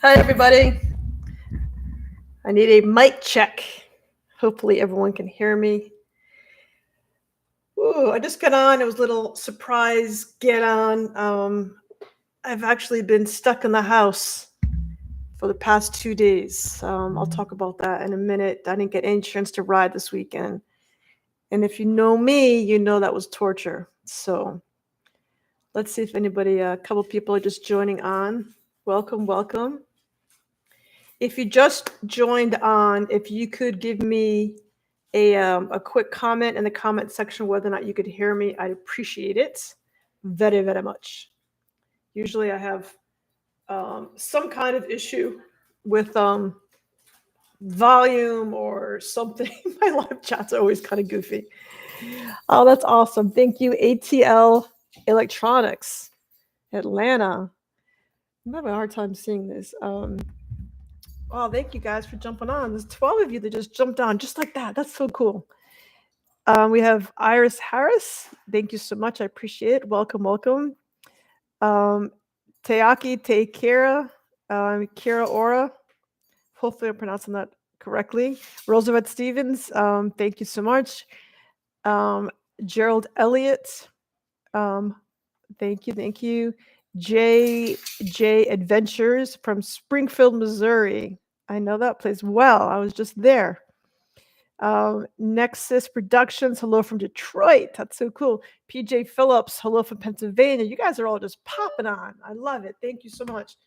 Hi, everybody. I need a mic check. Hopefully, everyone can hear me. Ooh, I just got on. It was a little surprise get on. I've actually been stuck in the house for the past 2 days. I'll talk about that in a minute. I didn't get any chance to ride this weekend. And if you know me, you know that was torture. So let's see if anybody, a couple people are just joining on. Welcome, welcome. If you just joined on, if you could give me a quick comment in the comment section whether or not you could hear me, I'd appreciate it very, very much. Usually I have some kind of issue with volume or something. My live chats are always kind of goofy. Oh, that's awesome. Thank you, ATL Electronics, Atlanta. I'm having a hard time seeing this. Oh, thank you guys for jumping on. There's 12 of you that just jumped on just like that. That's so cool. We have Iris Harris. Thank you so much. I appreciate it. Welcome, welcome. Um, Teaki Teikira, Kira Ora. Hopefully, I'm pronouncing that correctly. Roosevelt Stevens. Thank you so much. Um, Gerald Elliott. Um, thank you, thank you. J Adventures from Springfield, Missouri. I know that place well. I was just there. Nexus Productions, hello from Detroit. That's so cool. PJ Phillips, hello from Pennsylvania. You guys are all just popping on. I love it. Thank you so much.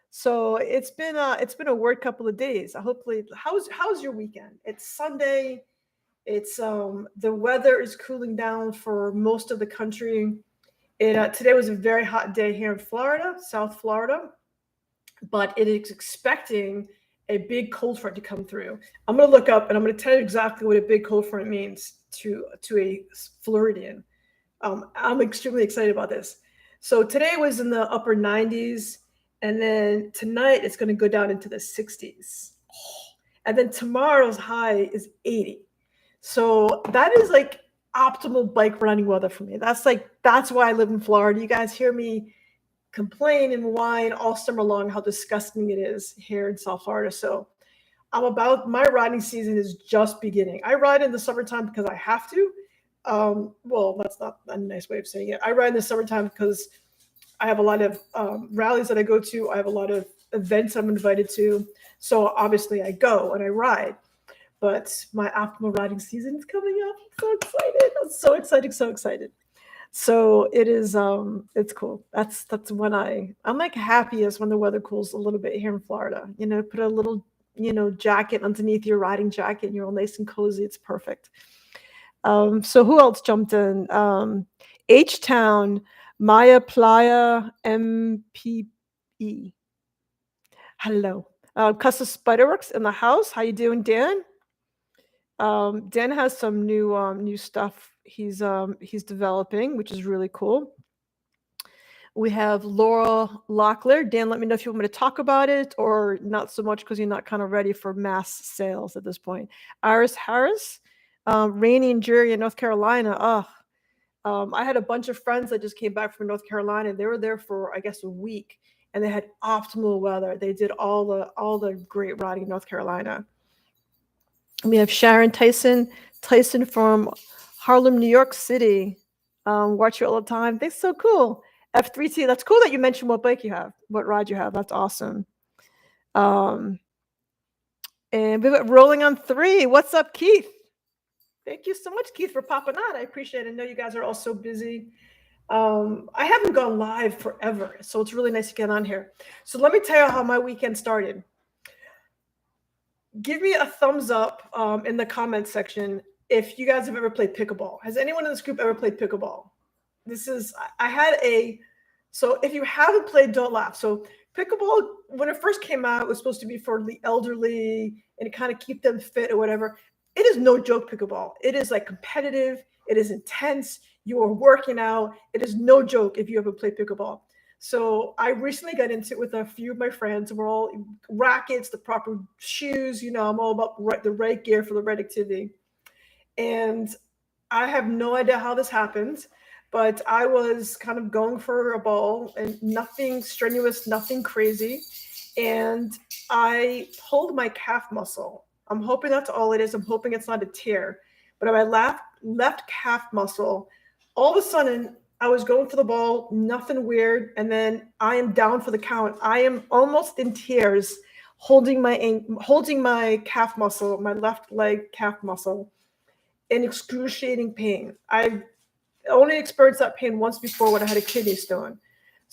So it's been a word couple of days. Hopefully, how's your weekend? It's Sunday. It's the weather is cooling down for most of the country. It today was a very hot day here in Florida, South Florida, but it is expecting a big cold front to come through. I'm going to look up and I'm going to tell you exactly what a big cold front means to a Floridian. I'm extremely excited about this. So today was in the upper 90s, and then tonight it's going to go down into the 60s, and then tomorrow's high is 80. So that is like optimal bike running weather for me. That's why I live in Florida. You guys hear me complain and whine all summer long how disgusting it is here in South Florida. So my riding season is just beginning. I ride in the summertime because I have to. Well, that's not a nice way of saying it. I ride in the summertime because I have a lot of rallies that I go to. I have a lot of events I'm invited to. So obviously I go and I ride. But my optimal riding season is coming up. I'm so excited. I'm so excited, so excited. So it is it's cool. That's when I'm like happiest when the weather cools a little bit here in Florida. Put a little, jacket underneath your riding jacket and you're all nice and cozy. It's perfect. So who else jumped in? H Town, Maya Playa MPE. Hello. Custom Spiderworks in the house. How you doing, Dan? Dan has some new stuff he's developing, which is really cool. We have Laura Locklear. Dan, let me know if you want me to talk about it or not so much because you're not kind of ready for mass sales at this point. Iris Harris, Rainy and Jerry in North Carolina. I had a bunch of friends that just came back from North Carolina. They were there for, I guess, a week, and they had optimal weather. They did all the great riding in North Carolina. We have Sharon Tyson from Harlem, New York City. Watch you all the time. That's so cool. F3T. That's cool that you mentioned what bike you have, what ride you have. That's awesome. Um, and we've got Rolling on 3. What's up, Keith? Thank you so much, Keith, for popping on. I appreciate it. I know you guys are all so busy. I haven't gone live forever, so it's really nice to get on here. So let me tell you how my weekend started. Give me a thumbs up in the comment section if you guys have ever played pickleball. Has anyone in this group ever played pickleball? I had so if you haven't played, don't laugh. So pickleball, when it first came out, it was supposed to be for the elderly and to kind of keep them fit or whatever. It is no joke, pickleball. It is like competitive. It is intense. You are working out. It is no joke if you ever played pickleball. So I recently got into it with a few of my friends. We're all rackets, the proper shoes. I'm all about the right gear for the right activity. And I have no idea how this happened, but I was kind of going for a ball and nothing strenuous, nothing crazy. and I pulled my calf muscle. I'm hoping that's all it is. I'm hoping it's not a tear. But my left calf muscle, all of a sudden I was going for the ball, nothing weird, and then I am down for the count. I am almost in tears, holding my calf muscle, my left leg calf muscle, in excruciating pain. I only experienced that pain once before when I had a kidney stone.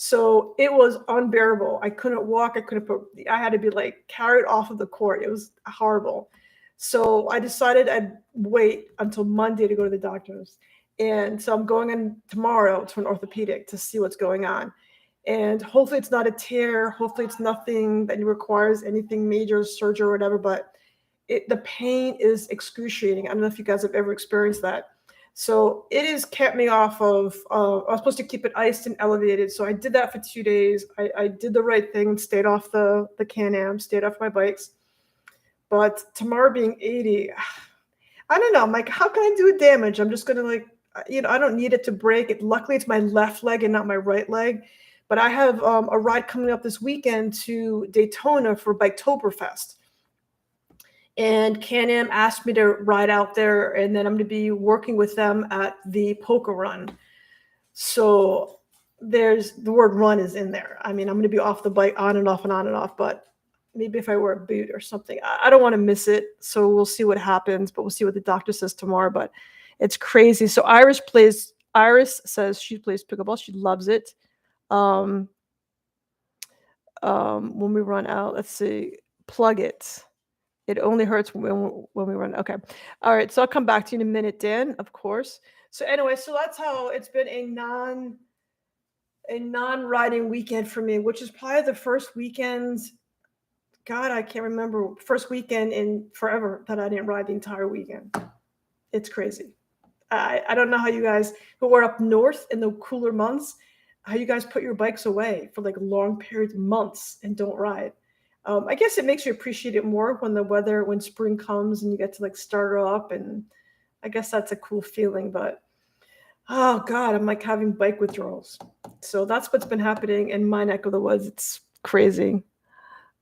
So it was unbearable. I couldn't walk. I had to be like carried off of the court. It was horrible. So I decided I'd wait until Monday to go to the doctors. And so I'm going in tomorrow to an orthopedic to see what's going on. And hopefully it's not a tear. Hopefully it's nothing that requires anything major surgery or whatever, but the pain is excruciating. I don't know if you guys have ever experienced that. So it has kept me off of, I was supposed to keep it iced and elevated. So I did that for 2 days. I did the right thing and stayed off the Can-Am, stayed off my bikes. But tomorrow being 80, I don't know. I'm like, how can I do damage? I'm just going to I don't need it to break. Luckily, it's my left leg and not my right leg. But I have a ride coming up this weekend to Daytona for Biketoberfest. And Can-Am asked me to ride out there, and then I'm going to be working with them at the Polka Run. So the word run is in there. I mean, I'm going to be off the bike on and off, but maybe if I wear a boot or something, I don't want to miss it. So we'll see what happens, but we'll see what the doctor says tomorrow. But it's crazy. So Iris says she plays pickleball. She loves it. When we run out, let's see, plug it. It only hurts when we run. Okay. All right. So I'll come back to you in a minute, Dan, of course. So anyway, so that's how it's been a non-riding weekend for me, which is probably the first weekend. God, I can't remember first weekend in forever that I didn't ride the entire weekend. It's crazy. I don't know how you guys who are up north in the cooler months, how you guys put your bikes away for like long periods, months, and don't ride. I guess it makes you appreciate it more when spring comes and you get to like start her up, and I guess that's a cool feeling. But oh God, I'm like having bike withdrawals. So that's what's been happening in my neck of the woods. It's crazy.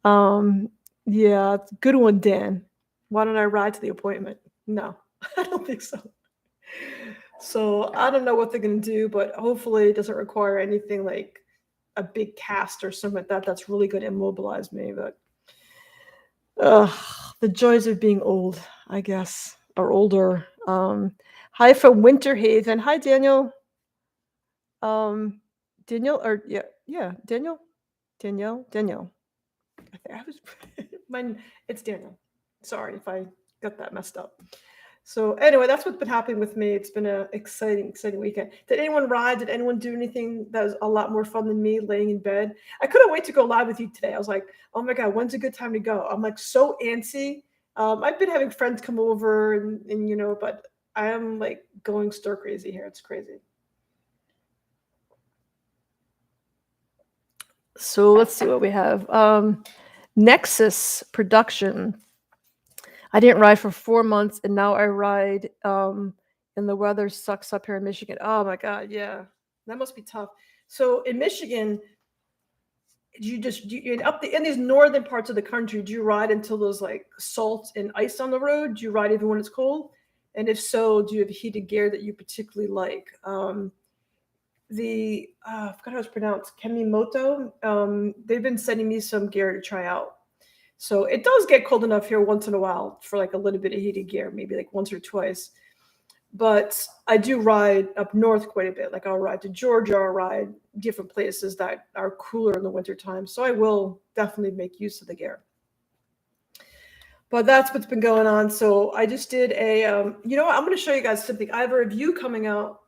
Yeah, good one, Dan. Why don't I ride to the appointment? No, I don't think so. So I don't know what they're gonna do, but hopefully it doesn't require anything like a big cast or something like that. That's really going to immobilize me. But the joys of being old, I guess, or older. Hi from Winter Haven. Hi, Daniel. Daniel, or Daniel. It's Daniel. Sorry if I got that messed up. So anyway, that's what's been happening with me. It's been an exciting weekend. Did anyone ride? Did anyone do anything that was a lot more fun than me laying in bed? I couldn't wait to go live with you today. I was like, oh my God, when's a good time to go? I'm like so antsy. I've been having friends come over and but I am like going stir crazy here. It's crazy. So let's see what we have. Nexus Production. I didn't ride for 4 months, and now I ride, and the weather sucks up here in Michigan. Oh my God, yeah, that must be tough. So in Michigan, in these northern parts of the country, do you ride until there's like salt and ice on the road? Do you ride even when it's cold? And if so, do you have heated gear that you particularly like? I forgot how it's pronounced, Kemimoto. They've been sending me some gear to try out. So it does get cold enough here once in a while for like a little bit of heated gear, maybe like once or twice. But I do ride up north quite a bit. Like I'll ride to Georgia, I'll ride different places that are cooler in the wintertime. So I will definitely make use of the gear. But that's what's been going on. So I just did I'm going to show you guys something. I have a review coming out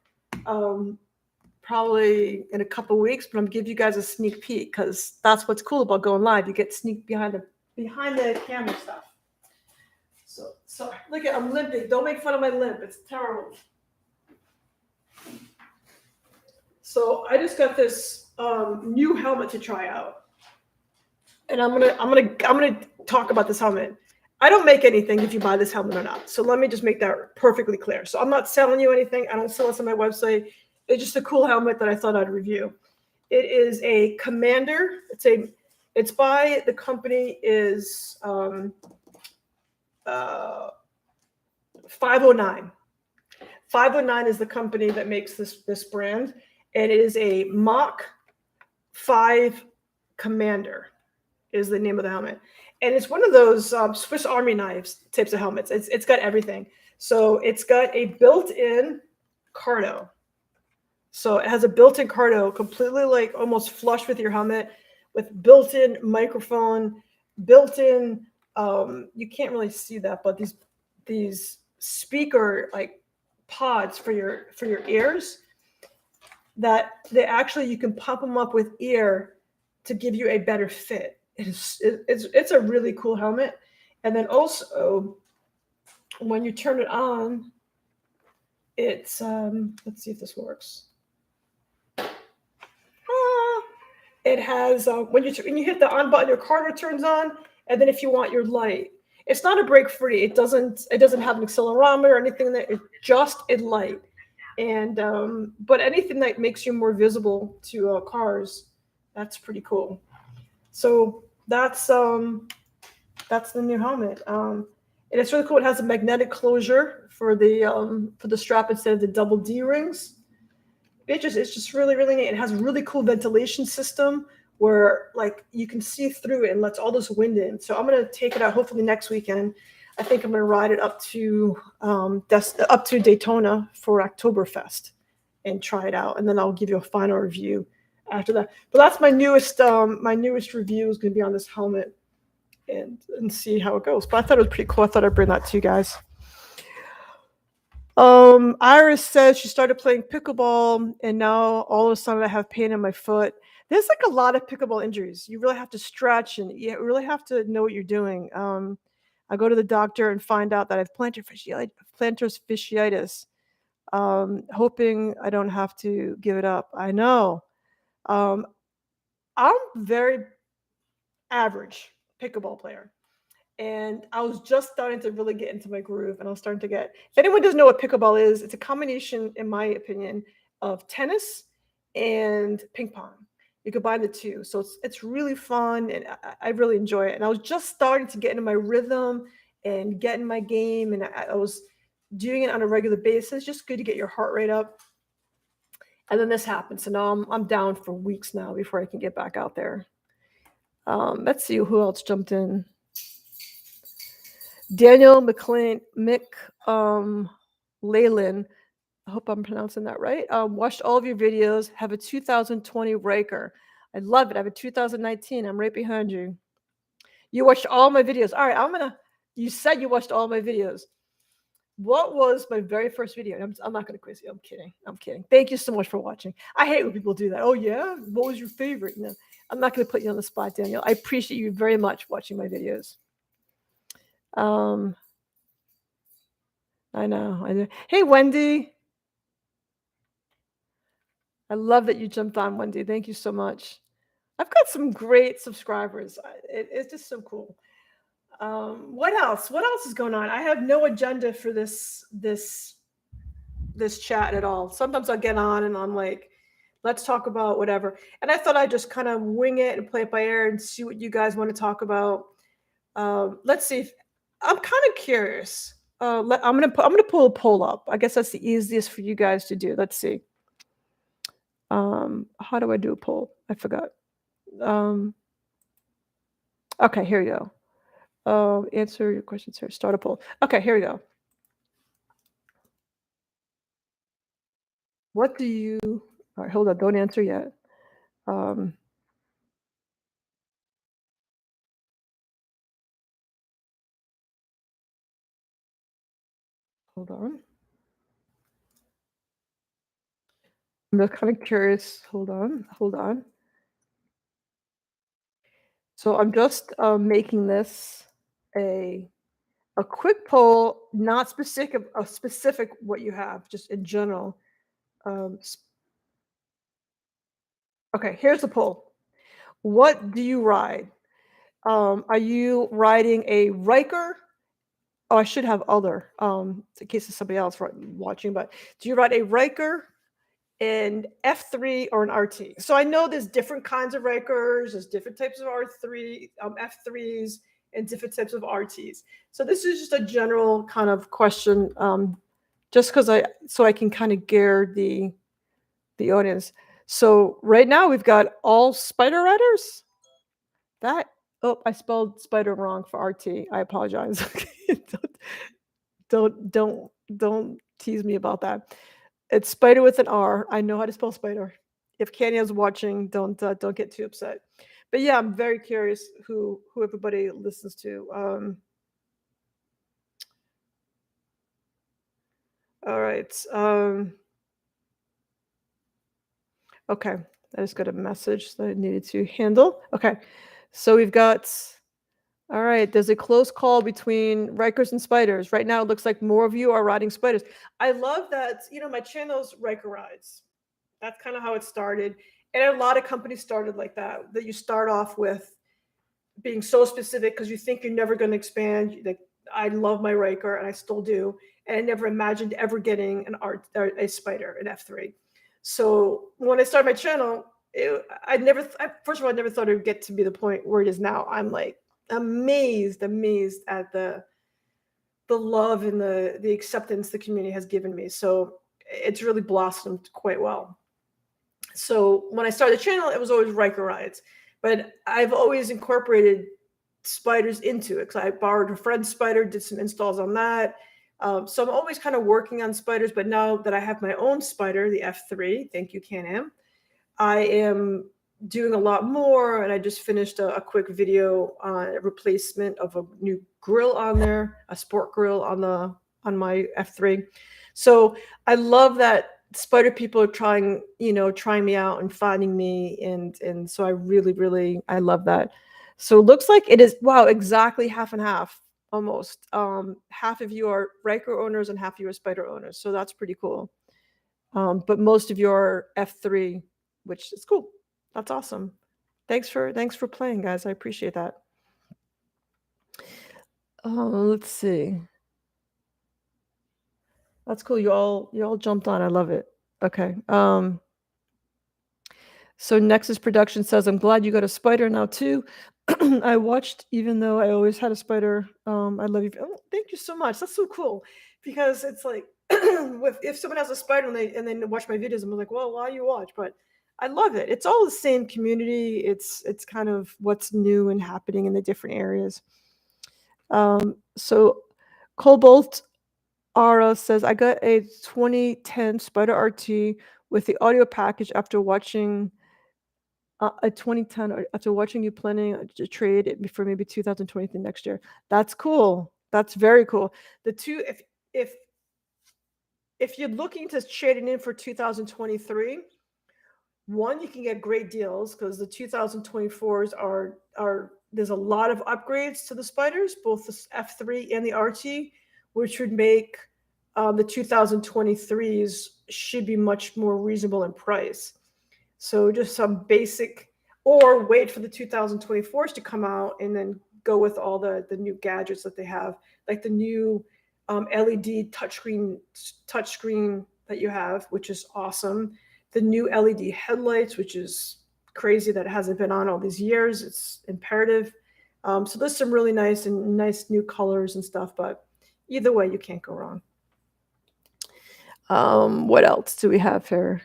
probably in a couple of weeks, but I'm going to give you guys a sneak peek because that's what's cool about going live. You get sneak behind the camera stuff. So look at, I'm limping. Don't make fun of my limp. It's terrible. So I just got this new helmet to try out, and I'm gonna talk about this helmet. I don't make anything if you buy this helmet or not. So let me just make that perfectly clear. So I'm not selling you anything. I don't sell this on my website. It's just a cool helmet that I thought I'd review. It is a Commander. It's It's by the company is 509. 509 is the company that makes this brand, and it is a Mach 5 Commander is the name of the helmet, and it's one of those Swiss Army knives types of helmets. It's got everything. So it's got a built-in cardo. So it has a built-in cardo, completely like almost flush with your helmet, with built-in microphone, built-in. You can't really see that, but these speaker like pods for your ears that they actually you can pump them up with ear to give you a better fit. It's a really cool helmet, and then also when you turn it on, it's let's see if this works. It has when you hit the on button, your cardo turns on, and then if you want your light, it's not a break free. It doesn't have an accelerometer or anything. That it's just a light, and but anything that makes you more visible to cars, that's pretty cool. So that's the new helmet, and it's really cool. It has a magnetic closure for the strap instead of the double D rings. It's just really really neat. It has a really cool ventilation system where like you can see through it and lets all this wind in. So I'm gonna take it out hopefully next weekend. I think I'm gonna ride it up to Daytona for Oktoberfest and try it out, and then I'll give you a final review after that. But that's my newest review is gonna be on this helmet and see how it goes. But I thought it was pretty cool. I thought I'd bring that to you guys. Iris says she started playing pickleball and now all of a sudden I have pain in my foot. There's like a lot of pickleball injuries. You really have to stretch and you really have to know what you're doing. I go to the doctor and find out that I have plantar fasciitis, hoping I don't have to give it up. I know. Um, I'm very average pickleball player. And I was just starting to really get into my groove, and I was starting to get. If anyone doesn't know what pickleball is, it's a combination, in my opinion, of tennis and ping pong. You combine the two, so it's really fun, and I really enjoy it. And I was just starting to get into my rhythm and get in my game, and I was doing it on a regular basis. Just good to get your heart rate up. And then this happened, so now I'm down for weeks now before I can get back out there. Let's see who else jumped in. Daniel Leyland, I hope I'm pronouncing that right. Watched all of your videos. Have a 2020 Ryker. I love it. I have a 2019. I'm right behind you. You watched all my videos. All right, you said you watched all my videos. What was my very first video? I'm not going to quiz you. I'm kidding. I'm kidding. Thank you so much for watching. I hate when people do that. Oh, yeah? What was your favorite? No, I'm not going to put you on the spot, Daniel. I appreciate you very much watching my videos. I know. Hey, Wendy. I love that you jumped on, Wendy. Thank you so much. I've got some great subscribers. It's just so cool. What else? What else is going on? I have no agenda for this chat at all. Sometimes I'll get on and I'm like, let's talk about whatever. And I thought I'd just kind of wing it and play it by ear and see what you guys want to talk about. Let's see. I'm kind of curious. I'm gonna pull a poll up. I guess that's the easiest for you guys to do. Let's see. How do I do a poll? I forgot. Okay, here we go. Answer your questions here. Start a poll. Okay, here we go. What do you? All right, hold on. Don't answer yet. Hold on. I'm just kind of curious. Hold on. So I'm just making this a quick poll, not specific what you have, just in general. Okay, here's the poll. What do you ride? Are you riding a Ryker? Oh, I should have other, in case of somebody else watching. But do you ride a Ryker, an F3 or an RT. So I know there's different kinds of Rikers, there's different types of R3, F3s, and different types of RTs. So this is just a general kind of question, just because I can kind of gear the audience. So right now we've got all Spyder riders. That I spelled Spyder wrong for RT. I apologize. Don't tease me about that. It's Spyder with an R. I know how to spell Spyder. If Kanya's watching, don't get too upset. But yeah, I'm very curious who everybody listens to. All right. Okay. I just got a message that I needed to handle. Okay. So we've got all right. There's a close call between Rikers and Spyders. Right now, it looks like more of you are riding Spyders. I love that, my channel's Ryker Rydes. That's kind of how it started. And a lot of companies started like that you start off with being so specific because you think you're never going to expand. Like, I love my Ryker and I still do. And I never imagined ever getting a Spyder, an F3. So when I started my channel, first of all, I never thought it would get to be the point where it is now. I'm like amazed at the love and the acceptance the community has given me. So it's really blossomed quite well. So when I started the channel, it was always Ryker Rydes, but I've always incorporated Spyders into it because I borrowed a friend's Spyder, did some installs on that. So I'm always kind of working on Spyders, but now that I have my own Spyder, the F3, thank you, Can-Am, I am doing a lot more, and I just finished a quick video on a replacement of a new grill on there, a sport grill on my F3. So I love that Spyder people are trying me out and finding me, and so I really I love that. So it looks like it is, wow, exactly half and half, almost. Half of you are Ryker owners and half of you are Spyder owners, so that's pretty cool. But most of you are F3, which is cool. That's awesome. Thanks for playing, guys. I appreciate that. Let's see. That's cool. You all jumped on. I love it. Okay. So Nexus Production says, I'm glad you got a Spyder now too. I watched, even though I always had a Spyder. I love you. Oh, thank you so much. That's so cool. Because it's like if someone has a Spyder and they watch my videos, I'm like, well, why you watch? But I love it. It's all the same community. It's kind of what's new and happening in the different areas. So Cobalt Ara says, I got a 2010 Spyder RT with the audio package after watching a 2010 after watching you planning to trade it for maybe 2023 next year. That's cool. That's very cool. The two, if you're looking to trade it in for 2023, one, you can get great deals because the 2024s are there's a lot of upgrades to the Spyders, both the F3 and the RT, which would make the 2023s should be much more reasonable in price. So just some basic, or wait for the 2024s to come out and then go with all the new gadgets that they have, like the new LED touchscreen that you have, which is awesome. The new LED headlights, which is crazy that it hasn't been on all these years. It's imperative. So there's some really nice new colors and stuff, but either way, you can't go wrong. What else do we have here?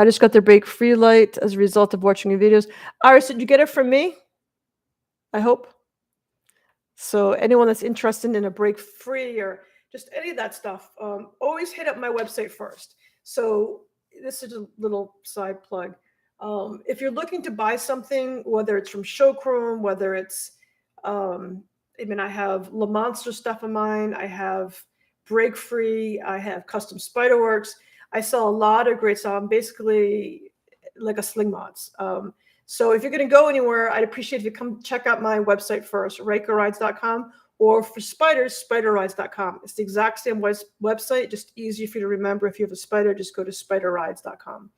I just got the brake free light as a result of watching your videos. Iris, did you get it from me? I hope. So anyone that's interested in a brake free or just any of that stuff, always hit up my website first. So this is a little side plug. If you're looking to buy something, whether it's from Showchrome, whether it's, I have Le Monster stuff of mine, I have Brake Free, I have Custom Spyder Works. I sell a lot of great stuff. I'm basically like a Sling Mods. So if you're going to go anywhere, I'd appreciate if you come check out my website first, RykerRydes.com, or for Spyders, SpyderRydes.com. It's the exact same website, just easy for you to remember. If you have a Spyder, just go to SpyderRydes.com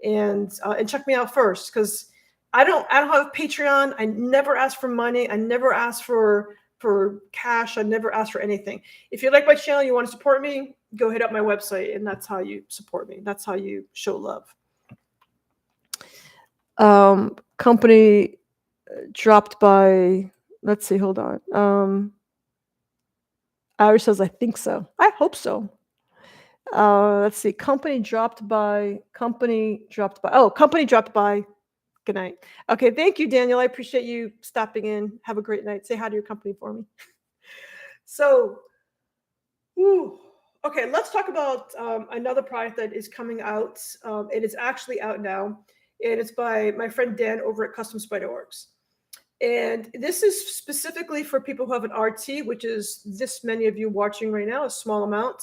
and check me out first, because I don't have a Patreon. I never ask for money. I never ask for cash. I never ask for anything. If you like my channel, you want to support me, go hit up my website, and that's how you support me. That's how you show love. Company dropped by. Let's see. Hold on. Irish says, I think so. I hope so. Let's see. Company dropped by. Oh, company dropped by. Good night. Okay. Thank you, Daniel. I appreciate you stopping in. Have a great night. Say hi to your company for me. So, okay, let's talk about another product that is coming out. It is actually out now, and it's by my friend Dan over at Custom Spyder Works. And this is specifically for people who have an RT, which is this many of you watching right now, a small amount.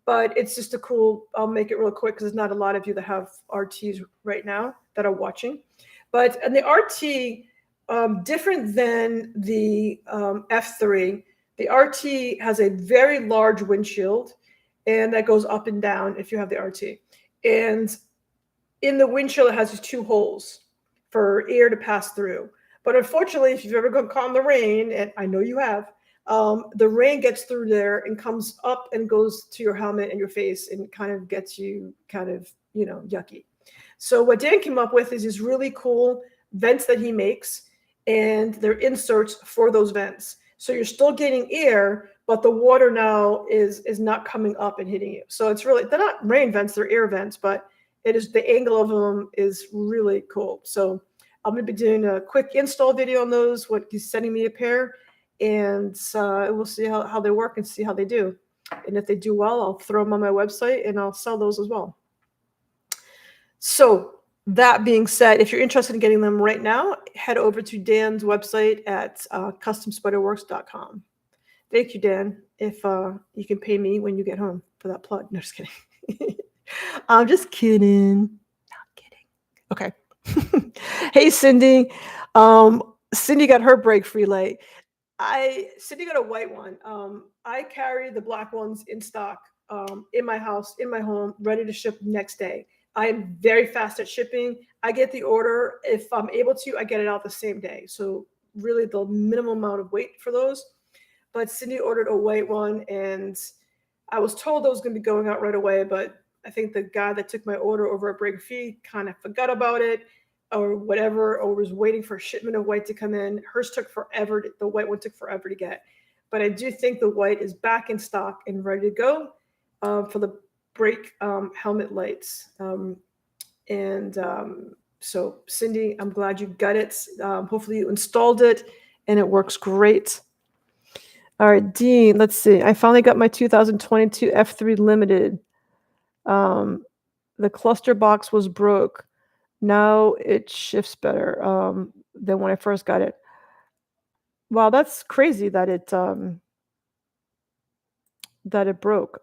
But it's just a cool, I'll make it real quick because there's not a lot of you that have RTs right now that are watching. But and the RT, different than the F3, the RT has a very large windshield, and that goes up and down if you have the RT. And in the windshield, it has these two holes for air to pass through. But unfortunately, if you've ever gone caught in the rain, and I know you have, the rain gets through there and comes up and goes to your helmet and your face and kind of gets you kind of, yucky. So what Dan came up with is these really cool vents that he makes, and they're inserts for those vents. So you're still getting air, but the water now is not coming up and hitting you. So it's really, they're not rain vents, they're air vents, but it is, the angle of them is really cool. So I'm going to be doing a quick install video on those. What he's sending me a pair, and we'll see how they work and see how they do. And if they do well, I'll throw them on my website and I'll sell those as well. So that being said, if you're interested in getting them right now, head over to Dan's website at customspyderworks.com. Thank you, Dan. If you can pay me when you get home for that plug. No, just kidding. I'm just kidding. Not kidding. Okay. Hey, Cindy. Cindy got her break-free light. Cindy got a white one. I carry the black ones in stock in my house, in my home, ready to ship next day. I am very fast at shipping. I get the order. If I'm able to, I get it out the same day. So really the minimum amount of wait for those. But Cindy ordered a white one, and I was told it was going to be going out right away, but I think the guy that took my order over at Break Free kind of forgot about it or whatever, or was waiting for a shipment of white to come in. Hers took forever. The white one took forever to get. But I do think the white is back in stock and ready to go for the brake helmet lights. So, Cindy, I'm glad you got it. Hopefully you installed it and it works great. All right, Dean, let's see. I finally got my 2022 F3 Limited. The cluster box was broke. Now it shifts better than when I first got it. Wow, that's crazy that it broke.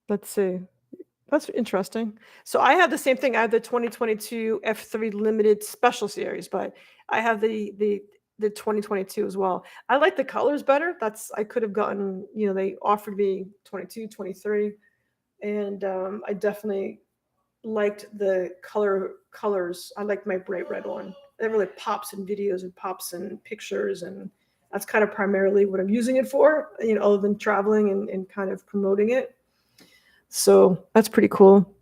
Let's see. That's interesting. So I have the same thing. I have the 2022 F3 Limited Special Series, but I have the 2022 as well. I like the colors better. I could have gotten, they offered me 22, 23, and I definitely liked the colors. I liked my bright red one. It really pops in videos and pops in pictures, and that's kind of primarily what I'm using it for, other than traveling and kind of promoting it. So that's pretty cool.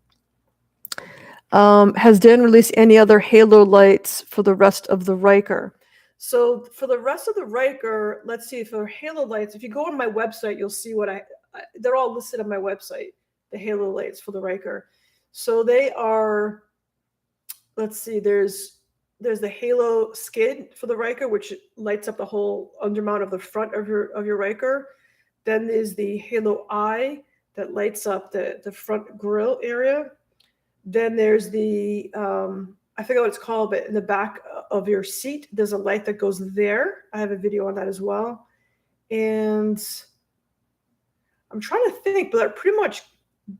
Has Dan released any other halo lights for the rest of the Ryker? So for the rest of the Ryker, let's see, for halo lights, if you go on my website, you'll see they're all listed on my website, the halo lights for the Ryker. So they are, let's see, there's the halo skid for the Ryker, which lights up the whole undermount of the front of your Ryker. Then there's the halo eye that lights up the front grille area. Then there's the, I forget what it's called, but in the back of your seat, there's a light that goes there. I have a video on that as well. And I'm trying to think, but that pretty much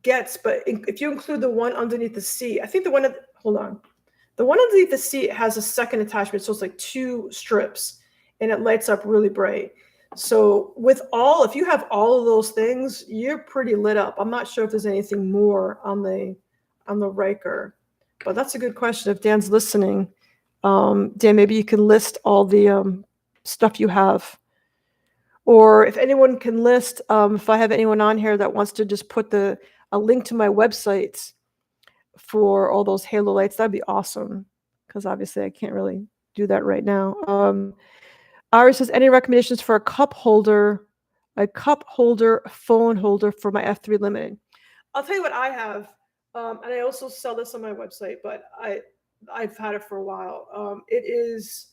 gets, but if you include the one underneath the seat, I think the one underneath the seat has a second attachment. So it's like two strips, and it lights up really bright. So if you have all of those things, you're pretty lit up. I'm not sure if there's anything more on the Ryker, but that's a good question. If Dan's listening, Dan, maybe you can list all the stuff you have. Or if anyone can list, if I have anyone on here that wants to just put a link to my websites for all those halo lights, that'd be awesome. Because obviously I can't really do that right now. Iris says, any recommendations for a cup holder, phone holder for my F3 Limited? I'll tell you what I have, and I also sell this on my website, but I've had it for a while. It is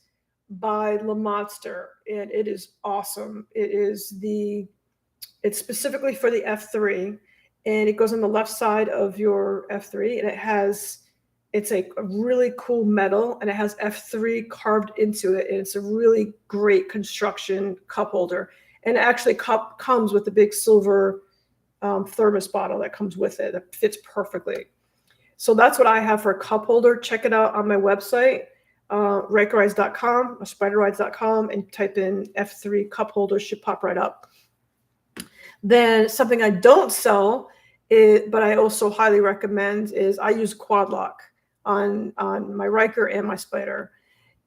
by Lamonster, and it is awesome. It's specifically for the F3, and it goes on the left side of your F3, and it's a really cool metal, and it has F3 carved into it, and it's a really great construction cup holder. And it actually comes with a big silver thermos bottle that comes with it that fits perfectly. So that's what I have for a cup holder. Check it out on my website, RykerRydes.com or SpyderRydes.com, and type in F3 cup holder, should pop right up. Then something I don't sell, but I also highly recommend, is I use quad lock on my Ryker and my Spyder.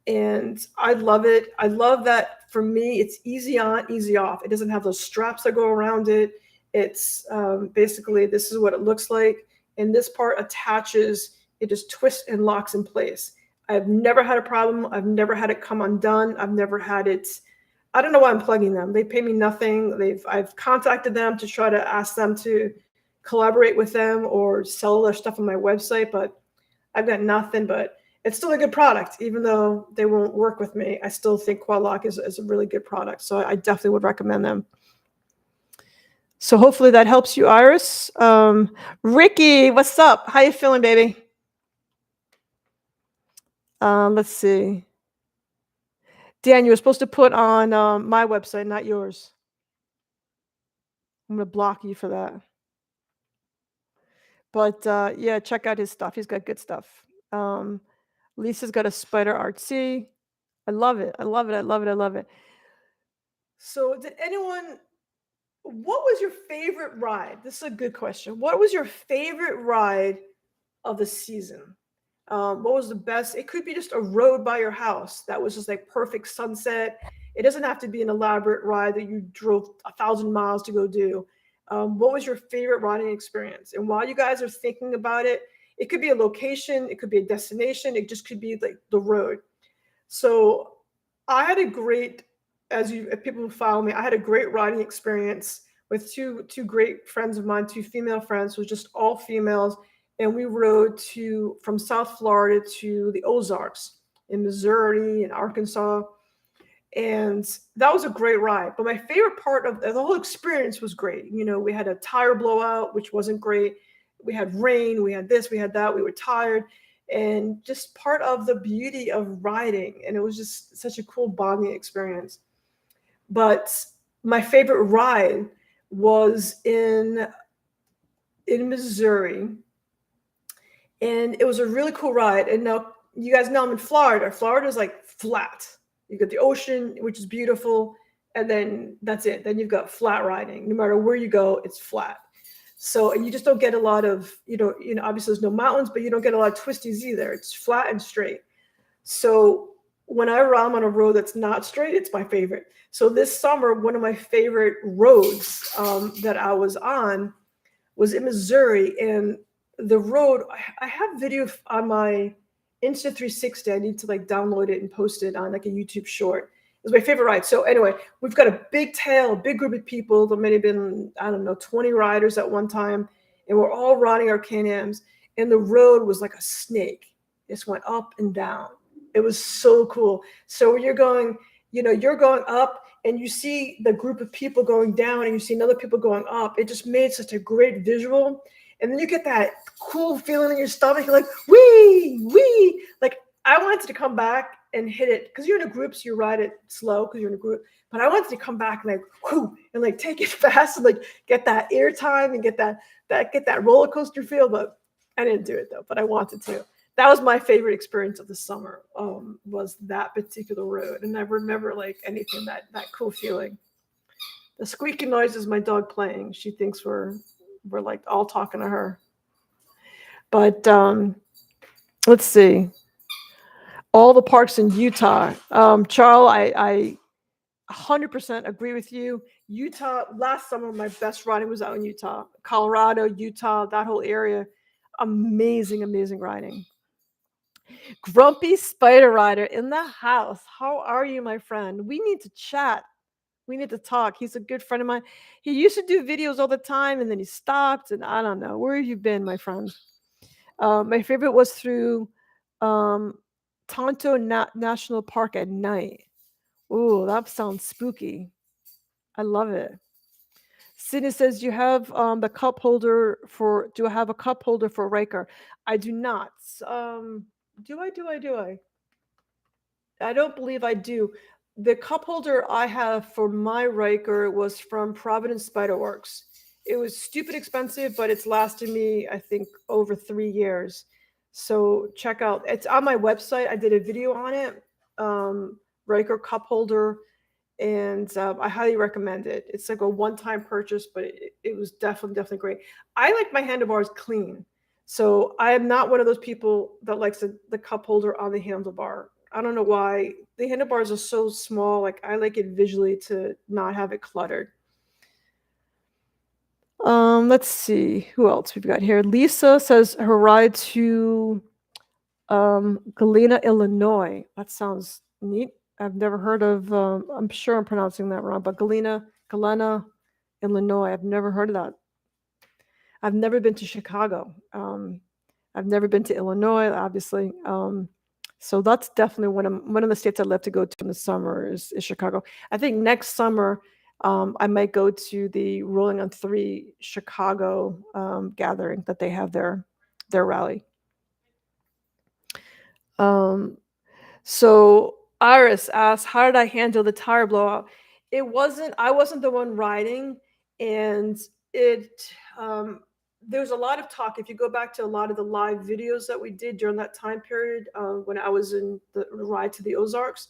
And I love it. I love that for me, it's easy on, easy off. It doesn't have those straps that go around it. It's basically, this is what it looks like. And this part attaches, it just twists and locks in place. I've never had a problem. I've never had it come undone. I've never had it, I don't know why I'm plugging them. They pay me nothing. I've contacted them to try to ask them to collaborate with them or sell their stuff on my website, but I've got nothing. But it's still a good product, even though they won't work with me. I still think Quad Lock is a really good product, so I definitely would recommend them. So hopefully that helps you, Iris. Ricky, what's up? How you feeling, baby? Let's see. Dan, you were supposed to put on my website, not yours. I'm going to block you for that. But yeah, check out his stuff. He's got good stuff. Lisa's got a Spyder RC. I love it. I love it. I love it. I love it. So what was your favorite ride? This is a good question. What was your favorite ride of the season? What was the best? It could be just a road by your house that was just like perfect sunset. It doesn't have to be an elaborate ride that you drove 1,000 miles to go do. What was your favorite riding experience? And while you guys are thinking about it, it could be a location, it could be a destination, it just could be like the road. So I had a great, if people who follow me, I had a great riding experience with two great friends of mine, two female friends, who was just all females. And we rode from South Florida to the Ozarks in Missouri and Arkansas. And that was a great ride. But my favorite part of the whole experience was great. You know, we had a tire blowout, which wasn't great. We had rain, we had this, we had that. We were tired. And just part of the beauty of riding. And it was just such a cool bonding experience. But my favorite ride was in Missouri. And it was a really cool ride. And now you guys know I'm in Florida. Florida is like flat. You got the ocean, which is beautiful. And then that's it. Then you've got flat riding. No matter where you go, it's flat. So, and you just don't get a lot of, obviously there's no mountains, but you don't get a lot of twisties either. It's flat and straight. So whenever I'm on a road that's not straight, it's my favorite. So this summer, one of my favorite roads that I was on was in Missouri. And the road, I have video on my Insta360. I need to like download it and post it on like a YouTube short. It was my favorite ride. So anyway, we've got a big group of people. There may have been, 20 riders at one time. And we're all riding our Can-Ams. And the road was like a snake. It just went up and down. It was so cool. So you're going up and you see the group of people going down and you see another people going up. It just made such a great visual. And then you get that cool feeling in your stomach. You're like, wee. Like, I wanted to come back and hit it, because you're in a group, so you ride it slow because you're in a group. But I wanted to come back and like, whoo, and like take it fast and like get that air time and get that roller coaster feel. But I didn't do it though, but I wanted to. That was my favorite experience of the summer, was that particular road. And I remember like anything, that cool feeling. The squeaky noise is my dog playing. She thinks we're like all talking to her. But let's see. All the parks in Utah. Charles, I 100% agree with you. Utah, last summer, my best riding was out in Utah, Colorado, Utah, that whole area. Amazing, amazing riding. Grumpy Spider Rider in the house. How are you, my friend? We need to chat. We need to talk. He's a good friend of mine. He used to do videos all the time and then he stopped. And I don't know. Where have you been, my friend? My favorite was through um, Tonto National Park at night. Ooh, that sounds spooky. I love it. Sydney says, "You have the cup holder for? Do I have a cup holder for Riker? I do not. Do I? Do I? Do I? I don't believe I do. The cup holder I have for my Riker was from Providence Spider Works. It was stupid expensive, but it's lasted me, I think, over 3 years. So check out. It's on my website. I did a video on it. Riker cup holder, and I highly recommend it. It's like a one-time purchase, but it was definitely great. I like my handlebars clean, so I am not one of those people that likes the cup holder on the handlebar. I don't know why. The handlebars are so small. Like I like it visually to not have it cluttered. Let's see who else we've got here. Lisa says her ride to Galena, Illinois. That sounds neat. I've never heard of. I'm sure I'm pronouncing that wrong, but Galena, Illinois. I've never heard of that. I've never been to Chicago. I've never been to Illinois, obviously. So that's definitely one of the states I'd love to go to in the summer is Chicago. I think next summer I might go to the Rolling on Three Chicago gathering that they have their rally. So Iris asks, how did I handle the tire blowout? I wasn't the one riding, and there's a lot of talk. If you go back to a lot of the live videos that we did during that time period when I was in the ride to the Ozarks.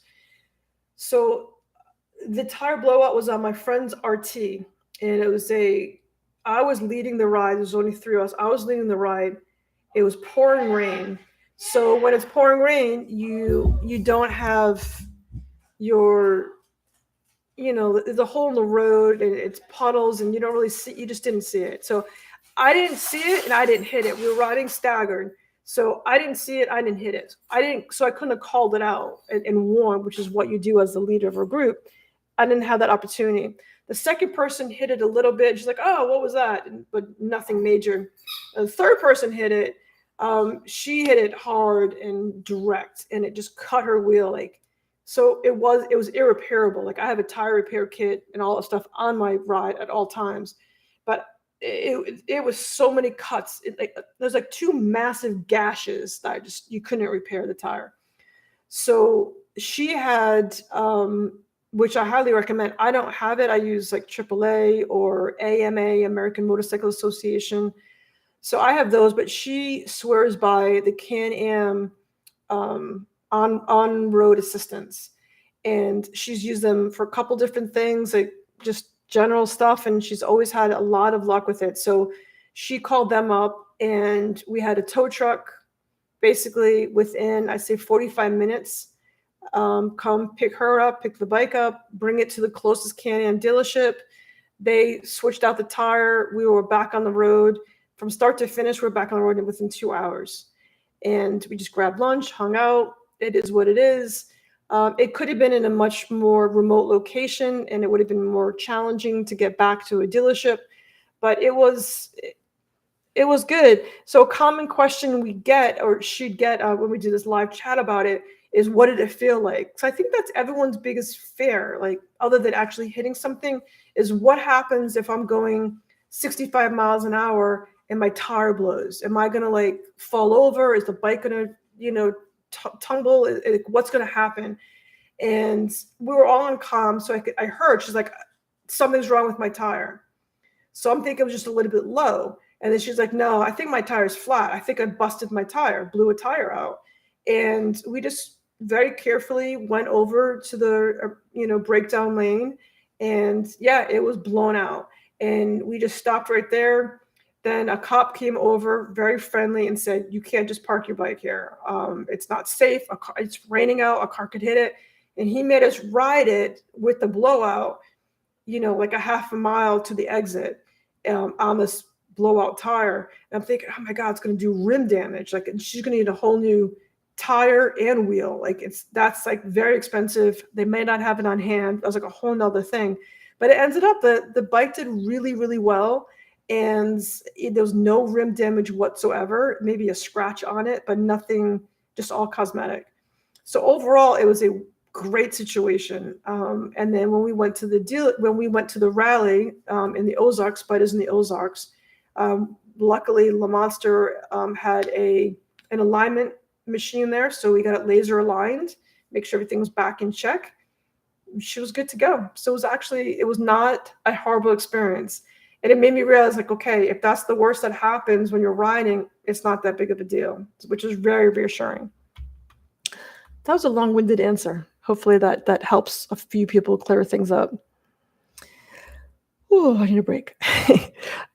So the tire blowout was on my friend's RT, and I was leading the ride. There's only three of us. I was leading the ride. It was pouring rain. So when it's pouring rain, you don't have your, there's a hole in the road and it's puddles and you just didn't see it. So I didn't see it and I didn't hit it. We were riding staggered. So I didn't see it. I didn't hit it. So I couldn't have called it out and warned, which is what you do as the leader of a group. I didn't have that opportunity. The second person hit it a little bit. She's like, oh, what was that? But nothing major. And the third person hit it. She hit it hard and direct, and it just cut her wheel. So it was irreparable. Like I have a tire repair kit and all that stuff on my ride at all times, but it was so many cuts. There's like two massive gashes that you couldn't repair the tire. So she had, which I highly recommend. I don't have it. I use like AAA or AMA, American Motorcycle Association. So I have those, but she swears by the Can-Am on-road assistance. And she's used them for a couple different things, like just general stuff, and she's always had a lot of luck with it. So she called them up, and we had a tow truck basically within, I say, 45 minutes, come pick her up, pick the bike up, bring it to the closest Can-Am dealership. They switched out the tire. We were back on the road. From start to finish, we're back on the road within 2 hours. And we just grabbed lunch, hung out. It is what it is. It could have been in a much more remote location, and it would have been more challenging to get back to a dealership. But it was good. So a common question we get, or she'd get when we do this live chat about it, is what did it feel like? So I think that's everyone's biggest fear, like other than actually hitting something, is what happens if I'm going 65 miles an hour and my tire blows? Am I going to fall over? Is the bike going to, tumble? What's going to happen? And we were all on comm. So I heard, she's like, something's wrong with my tire. So I'm thinking it was just a little bit low. And then she's like, no, I think my tire's flat. I think I busted my tire, blew a tire out. And we just very carefully went over to the, breakdown lane. And yeah, it was blown out. And we just stopped right there. Then a cop came over, very friendly, and said, you can't just park your bike here. It's not safe. It's raining out. A car could hit it. and he made us ride it with the blowout, like a half a mile to the exit, on this blowout tire. And I'm thinking, oh my God, it's going to do rim damage. Like, and she's going to need a whole new tire and wheel. Like, that's like very expensive. They may not have it on hand. That was like a whole nother thing. But it ended up that the bike did really, really well. And there was no rim damage whatsoever, maybe a scratch on it, but nothing, just all cosmetic. So overall, it was a great situation. And then when we went to the rally in the Ozarks, Spyders in the Ozarks, luckily Le Monster had an alignment machine there, so we got it laser aligned, make sure everything was back in check. She was good to go. So it was not a horrible experience. And it made me realize, like, okay, if that's the worst that happens when you're riding, it's not that big of a deal, which is very reassuring. That was a long-winded answer. Hopefully that helps a few people clear things up. Oh, I need a break.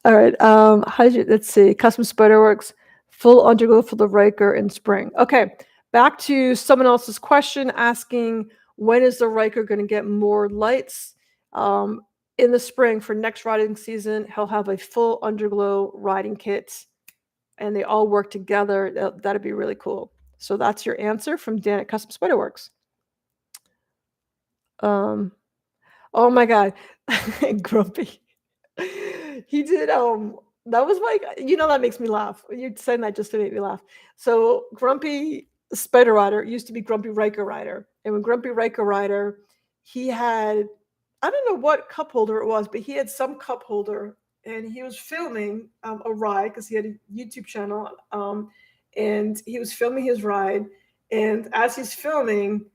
All right. Let's see. Custom Spyder Works, full underglow for the Ryker in spring. Okay. Back to someone else's question asking, when is the Ryker going to get more lights? In the spring for next riding season, he'll have a full underglow riding kit, and they all work together. That'd be really cool. So that's your answer from Dan at Custom Spyder Works. Oh my God. Grumpy. He did, that was like, that makes me laugh. You're saying that just to make me laugh. So Grumpy Spyder Rider used to be Grumpy Ryker Rider. And when Grumpy Ryker Rider, he had, I don't know what cup holder it was, but he had some cup holder, and he was filming a ride because he had a YouTube channel. And he was filming his ride. And as he's filming,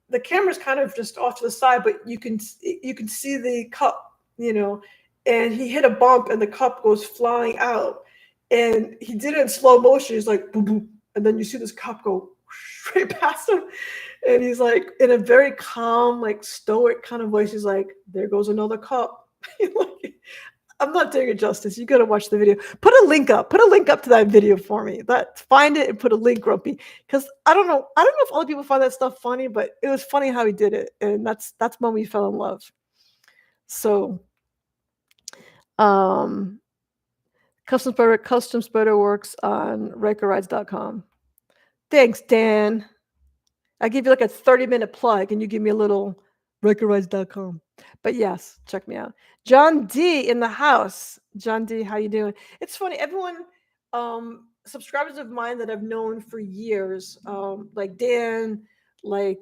the camera's kind of just off to the side, but you can see the cup, and he hit a bump and the cup goes flying out, and he did it in slow motion. He's like, boom, boom, and then you see this cup go straight past him, and he's like, in a very calm, like stoic kind of voice, he's like, there goes another cup. I'm not doing it justice. You got to watch the video. Put a link up to that video for me. Find it and put a link, Grumpy, because I don't know if other people find that stuff funny, but it was funny how he did it, and that's when we fell in love. So, Custom Spyder Works on RykerRydes.com. Thanks, Dan. I give you like a 30-minute plug, and you give me a little RykerRydes.com. But yes, check me out. John D in the house. John D, how you doing? It's funny, everyone, subscribers of mine that I've known for years, like Dan, I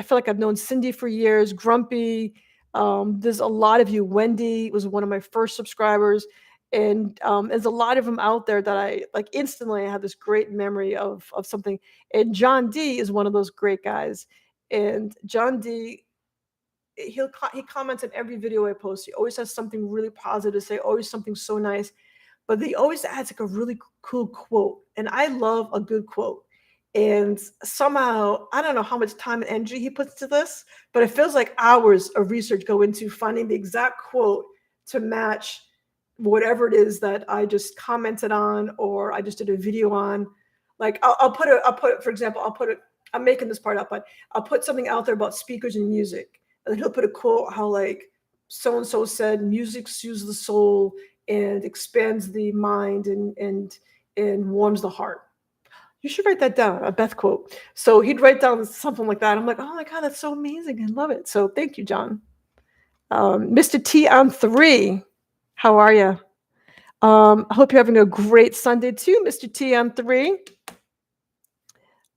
feel like I've known Cindy for years, Grumpy. There's a lot of you. Wendy was one of my first subscribers. And there's a lot of them out there that I like instantly. I have this great memory of something. And John D is one of those great guys. And John D, he comments on every video I post. He always has something really positive to say, always something so nice. But he always adds like a really cool quote. And I love a good quote. And somehow, I don't know how much time and energy he puts to this, but it feels like hours of research go into finding the exact quote to match whatever it is that I just commented on or I just did a video on. Like for example, I'm making this part up, but I'll put something out there about speakers and music. And then he'll put a quote how like so-and-so said, music soothes the soul and expands the mind and warms the heart. You should write that down, a Beth quote. So he'd write down something like that. I'm like, oh my God, that's so amazing. I love it. So thank you, John. Mr. T on 3. How are you? I hope you're having a great Sunday too, Mr. T on 3.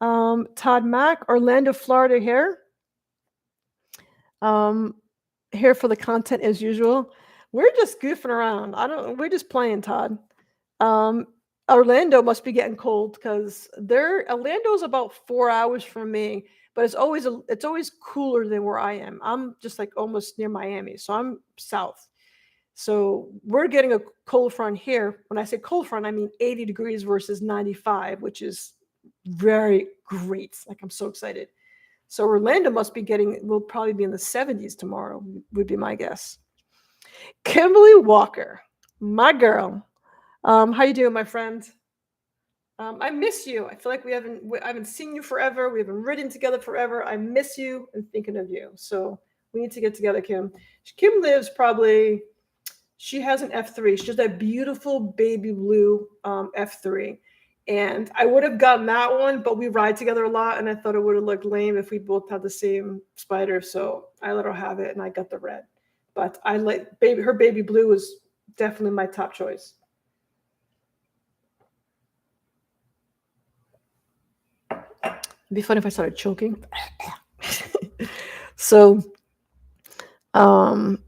Todd Mack, Orlando, Florida here. Here for the content as usual. We're just goofing around. We're just playing, Todd. Orlando must be getting cold because Orlando's about 4 hours from me, but it's always cooler than where I am. I'm just like almost near Miami, so I'm south. So we're getting a cold front here. When I say cold front, I mean 80 degrees versus 95, which is very great. Like, I'm so excited. So Orlando will probably be in the 70s tomorrow, would be my guess. Kimberly Walker, my girl. How you doing, my friend? I miss you. I feel like I haven't seen you forever. We haven't ridden together forever. I miss you and thinking of you. So we need to get together, Kim. Kim lives probably. She has an F3. She has that beautiful baby blue F3. And I would have gotten that one, but we ride together a lot, and I thought it would have looked lame if we both had the same Spyder. So I let her have it, and I got the red. But I like her baby blue was definitely my top choice. It'd be funny if I started choking. so, um,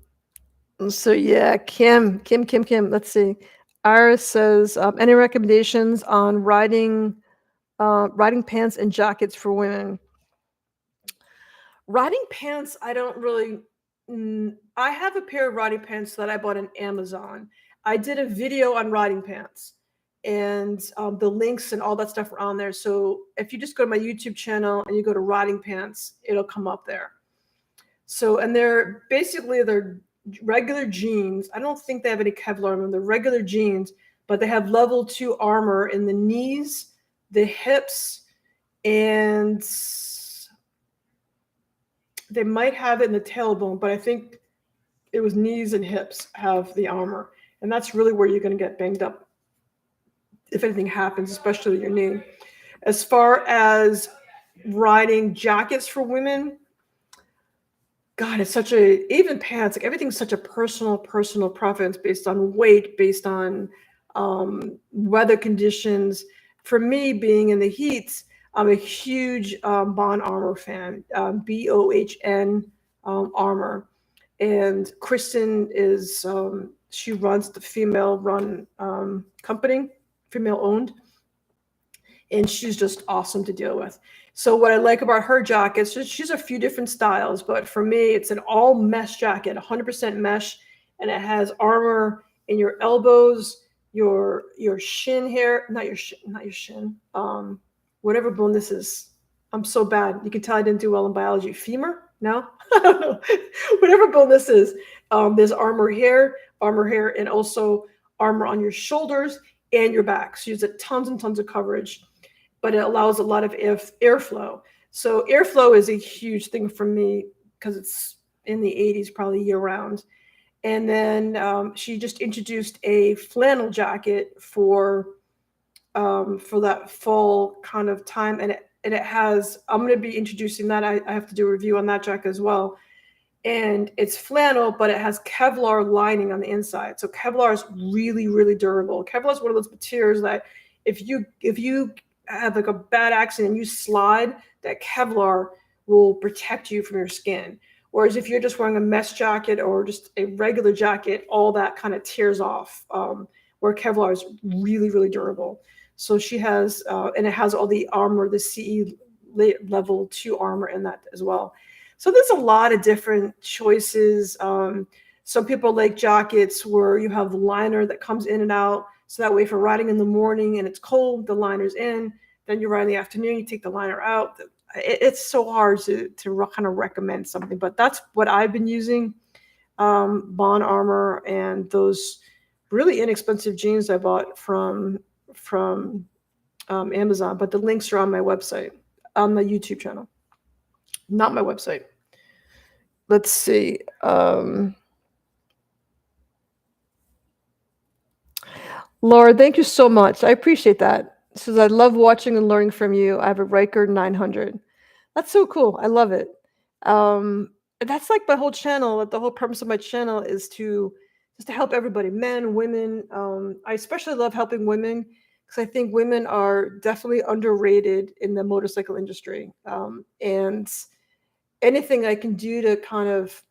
so yeah, Kim. Let's see. Iris says, any recommendations on riding pants and jackets for women? Riding pants, I don't really. I have a pair of riding pants that I bought on Amazon. I did a video on riding pants, and the links and all that stuff are on there. So if you just go to my YouTube channel and you go to riding pants, it'll come up there. So, and they're regular jeans. I don't think they have any Kevlar on them. They're regular jeans, but they have level 2 armor in the knees, the hips, and they might have it in the tailbone, but I think it was knees and hips have the armor. And that's really where you're going to get banged up if anything happens, especially your knee. As far as riding jackets for women, God, it's even pants, like everything's such a personal preference based on weight, based on weather conditions. For me, being in the heats, I'm a huge Bon Armor fan, BOHN Armor. And Kristen is, she runs the female run company, female owned. And she's just awesome to deal with. So what I like about her jackets, she's a few different styles, but for me, it's an all mesh jacket, 100% mesh, and it has armor in your elbows, your shin hair, not your shin, whatever bone this is. I'm so bad. You can tell I didn't do well in biology. Femur? No, I don't know. Whatever bone this is, there's armor here, and also armor on your shoulders and your back. So you use tons and tons of coverage, but it allows a lot of airflow. So airflow is a huge thing for me because it's in the 80s, probably year round. And then she just introduced a flannel jacket for that fall kind of time. And it has, I'm going to be introducing that. I have to do a review on that jacket as well. And it's flannel, but it has Kevlar lining on the inside. So Kevlar is really, really durable. Kevlar is one of those materials that if you have like a bad accident and you slide, that Kevlar will protect you from your skin. Whereas if you're just wearing a mesh jacket or just a regular jacket, all that kind of tears off, where Kevlar is really, really durable. So she has, and it has all the armor, the CE level 2 armor in that as well. So there's a lot of different choices. Some people like jackets where you have the liner that comes in and out. So that way, if you're riding in the morning and it's cold, the liner's in. Then you ride in the afternoon, you take the liner out. It's so hard to kind of recommend something, but that's what I've been using. Bon Armor and those really inexpensive jeans I bought from Amazon. But the links are on my website, on my YouTube channel, not my website. Let's see. Laura, thank you so much. I appreciate that. Says, I love watching and learning from you. I have a Ryker 900. That's so cool. I love it. That's like my whole channel. The whole purpose of my channel is just to help everybody, men, women. I especially love helping women because I think women are definitely underrated in the motorcycle industry. And anything I can do to kind of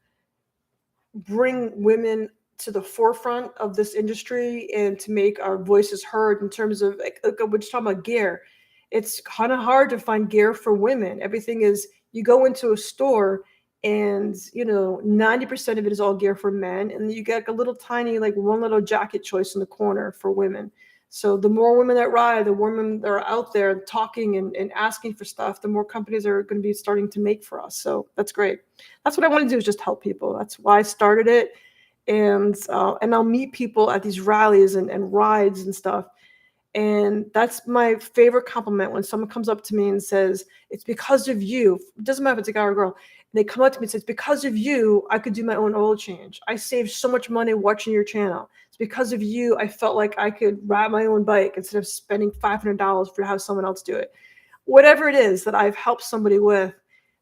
bring women to the forefront of this industry and to make our voices heard in terms of like we're just talking about gear. It's kind of hard to find gear for women. Everything is, you go into a store and 90% of it is all gear for men, and you get a little tiny, like one little jacket choice in the corner for women. So the more women that ride, the more women that are out there talking and asking for stuff, the more companies are going to be starting to make for us. So that's great. That's what I want to do, is just help people. That's why I started it. And I'll meet people at these rallies and rides and stuff. And that's my favorite compliment when someone comes up to me and says, "It's because of you." It doesn't matter if it's a guy or a girl. And they come up to me and say, "It's because of you, I could do my own oil change. I saved so much money watching your channel. It's because of you, I felt like I could ride my own bike instead of spending $500 for have someone else do it." Whatever it is that I've helped somebody with,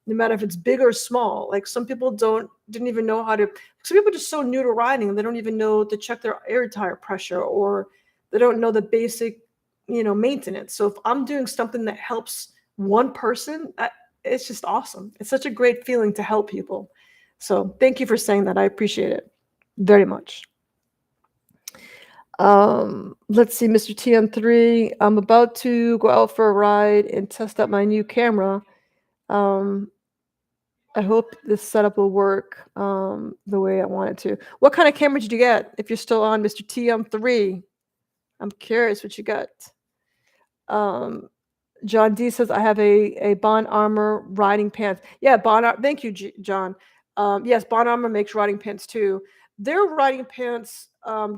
no matter if it's big or small. Like some people didn't even know how to. Some people are just so new to riding, they don't even know to check their air tire pressure, or they don't know the basic, maintenance. So if I'm doing something that helps one person, it's just awesome. It's such a great feeling to help people. So thank you for saying that. I appreciate it very much. Let's see, Mr. TM3. I'm about to go out for a ride and test out my new camera. I hope this setup will work the way I want it to. What kind of camera did you get? If you're still on, Mr. TM3, I'm curious what you got. John D says I have a Bon Armor riding pants. Yeah, thank you, John. Yes, Bon Armor makes riding pants too. Their riding pants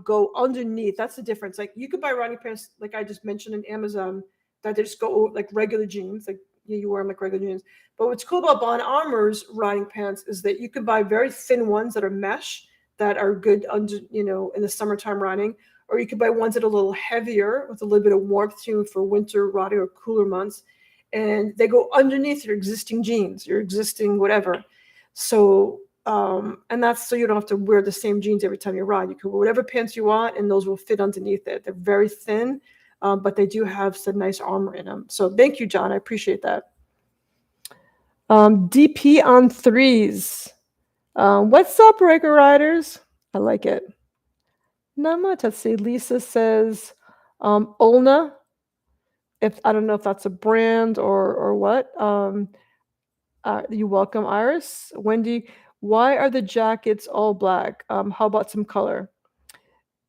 go underneath. That's the difference. Like you could buy riding pants, like I just mentioned in Amazon, that they just go like regular jeans, like you wear them like regular jeans. But what's cool about Bon Armor's riding pants is that you can buy very thin ones that are mesh that are good under, in the summertime riding, or you could buy ones that are a little heavier with a little bit of warmth to them for winter riding or cooler months. And they go underneath your existing jeans, your existing whatever. So, and that's so you don't have to wear the same jeans every time you ride. You can wear whatever pants you want, and those will fit underneath it. They're very thin, but they do have some nice armor in them. So thank you, John. I appreciate that. DP on threes. What's up, Ryker Riders? I like it. Not much. Let's see. Lisa says, Olna. If I don't know if that's a brand or what. You welcome, Iris. Wendy, why are the jackets all black? How about some color?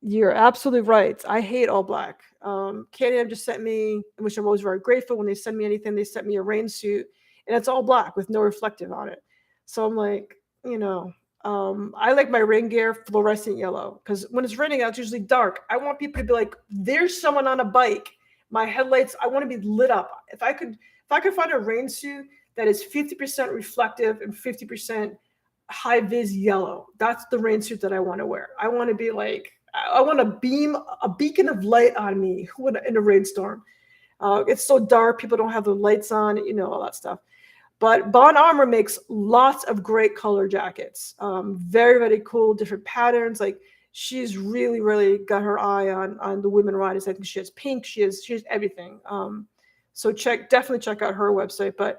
You're absolutely right. I hate all black. Can-Am just sent me, which I'm always very grateful when they send me anything. They sent me a rain suit, and it's all black with no reflective on it. So I'm like, I like my rain gear fluorescent yellow because when it's raining out, it's usually dark. I want people to be like, there's someone on a bike. My headlights, I want to be lit up. If I could find a rain suit that is 50% reflective and 50% high vis yellow, that's the rain suit that I want to wear. I want to be like, I want a beacon of light on me in a rainstorm. It's so dark, people don't have the lights on, all that stuff. But Bon Armor makes lots of great color jackets. Very, very cool, different patterns. Like she's really, really got her eye on the women riders. I think she has pink. She has everything. So definitely check out her website. But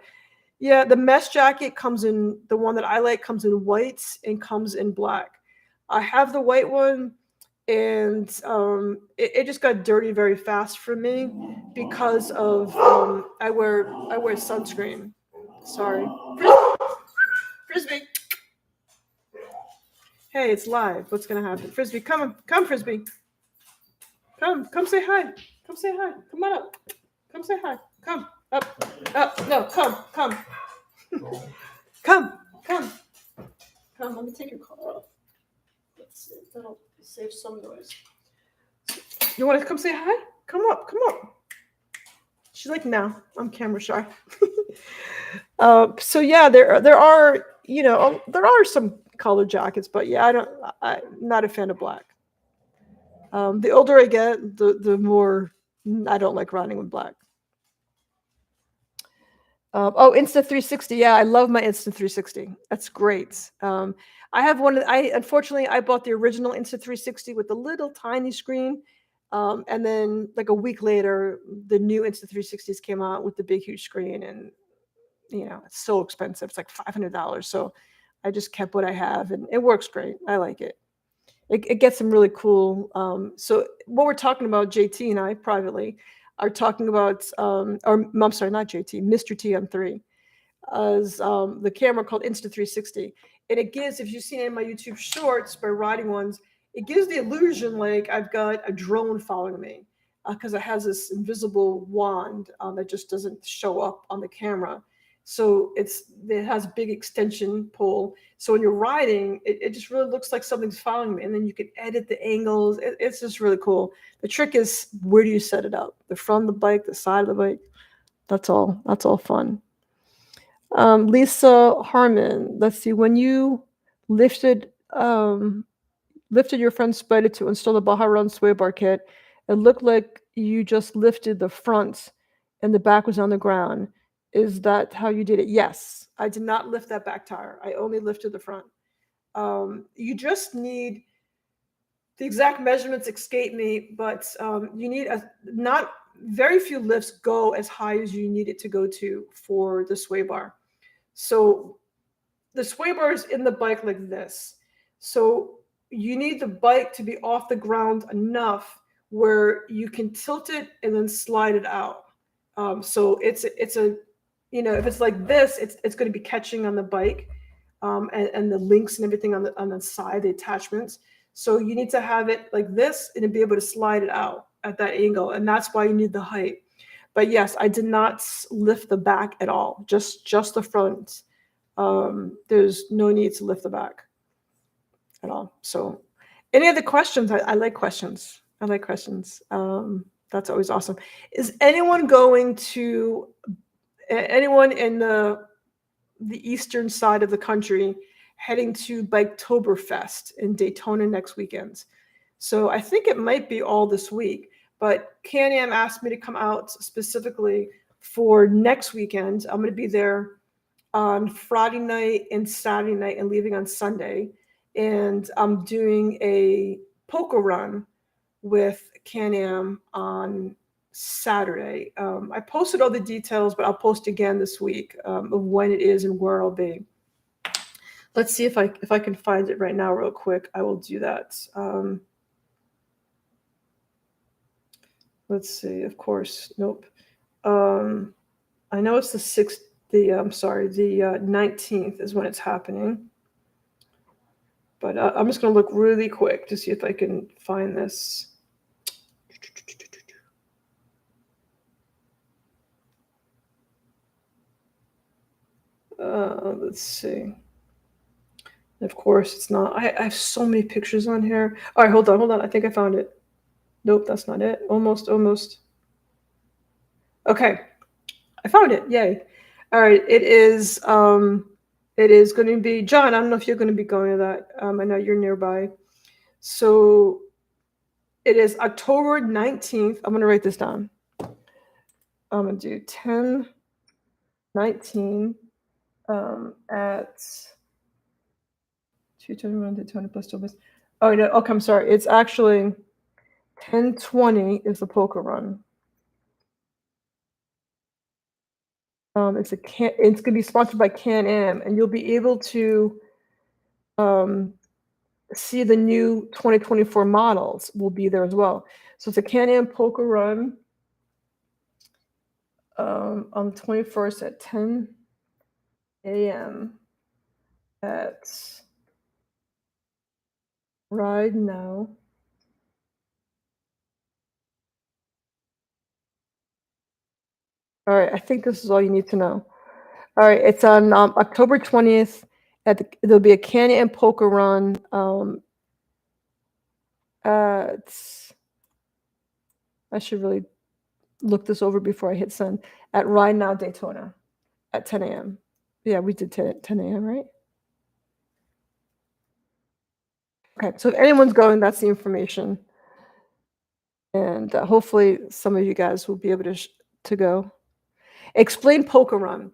yeah, the mesh jacket the one that I like comes in whites and comes in black. I have the white one, and it just got dirty very fast for me because of I wear sunscreen. Sorry. Frisbee. Hey, it's live. What's gonna happen? Frisbee, come Frisbee. Come say hi. Come say hi. Come on up. Come say hi. Come up. No, come. Come. Let me take your collar off. Let's see. That'll save some noise. You want to come say hi? Come up. She's like, no, I'm camera shy. So yeah, there are there are some color jackets, but yeah, I'm not a fan of black. The older I get, the more I don't like riding with black. Insta360. Yeah, I love my Insta360. That's great. I have one. Unfortunately, I bought the original Insta360 with the little tiny screen. And then like a week later, the new Insta360s came out with the big, huge screen, and it's so expensive. It's like $500. So I just kept what I have, and it works great. I like it. It gets some really cool. So what we're talking about, JT and I privately are talking about, or I'm sorry, not JT, Mr. TM3, as the camera called Insta360. And it gives, if you've seen any of my YouTube shorts by riding ones, it gives the illusion like I've got a drone following me because it has this invisible wand that just doesn't show up on the camera. So it has a big extension pole. So when you're riding, it just really looks like something's following me. And then you can edit the angles. It's just really cool. The trick is, where do you set it up? The front of the bike, the side of the bike. That's all. That's all fun. Lisa Harmon, let's see. When you lifted lifted your friend's Spyder to install the Baja Run sway bar kit, it looked like you just lifted the front and the back was on the ground. Is that how you did it? Yes. I did not lift that back tire. I only lifted the front. You just need the exact measurements escape me, but you need not very few lifts go as high as you need it to go to for the sway bar. So the sway bar is in the bike like this. So you need the bike to be off the ground enough where you can tilt it and then slide it out. So it's a, if it's like this, it's going to be catching on the bike, and the links and everything on the side, the attachments. So you need to have it like this and be able to slide it out at that angle, and that's why you need the height. But yes, I did not lift the back at all, just the front. There's no need to lift the back at all. So any other questions? I like questions. I like questions. That's always awesome. Is anyone going to, anyone in the eastern side of the country heading to Biketoberfest in Daytona next weekend? So I think it might be all this week, but Can-Am asked me to come out specifically for next weekend. I'm going to be there on Friday night and Saturday night and leaving on Sunday. And I'm doing a poker run with Can-Am on Saturday. I posted all the details, but I'll post again this week of when it is and where I'll be. Let's see if I can find it right now real quick. I will do that. Let's see. Of course, nope. I know it's the 6th. The 19th is when it's happening. But I'm just going to look really quick to see if I can find this. Let's see. Of course, it's not. I have so many pictures on here. All right, hold on. I think I found it. Nope, that's not it. Almost. Okay, I found it. Yay. All right, it is going to be, John, I don't know if you're going to be going to that. I know you're nearby. So it is October 19th. I'm going to write this down. I'm going to do 10/19 at 221 to 20 plus 2 plus. Oh, no. Okay, I'm sorry. It's actually 10/20 is the poker run. It's going to be sponsored by Can-Am, and you'll be able to see the new 2024 models will be there as well. So it's a Can-Am poker run on the 21st at 10 a.m. at Ride Now. All right, I think this is all you need to know. All right, it's on October 20th. There'll be a Can-Am poker run. I should really look this over before I hit send. At Ride Now Daytona at 10 a.m. Yeah, we did 10 a.m., right? Okay, so if anyone's going, that's the information. And hopefully some of you guys will be able to go. Explain poker run.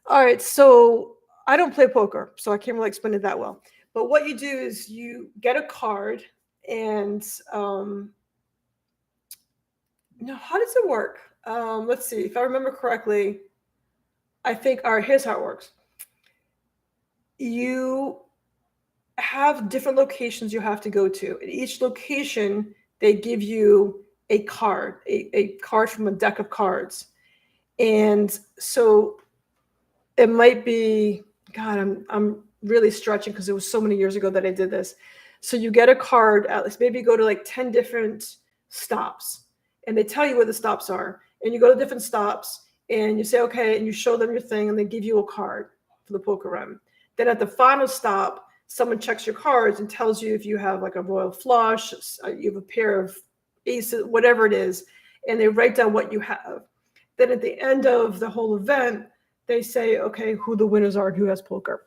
All right, so I don't play poker, so I can't really explain it that well. But what you do is you get a card, and how does it work? Let's see. If I remember correctly, I think, all right, here's how it works. You have different locations you have to go to. At each location, they give you a card, a card from a deck of cards. And so it might be, God, I'm really stretching because it was so many years ago that I did this. So you get a card, at least maybe go to like 10 different stops, and they tell you where the stops are. And you go to different stops, and you say, okay, and you show them your thing, and they give you a card for the poker run. Then at the final stop, someone checks your cards and tells you if you have like a royal flush, you have a pair of aces, whatever it is, and they write down what you have. Then at the end of the whole event, they say, okay, who the winners are and who has poker.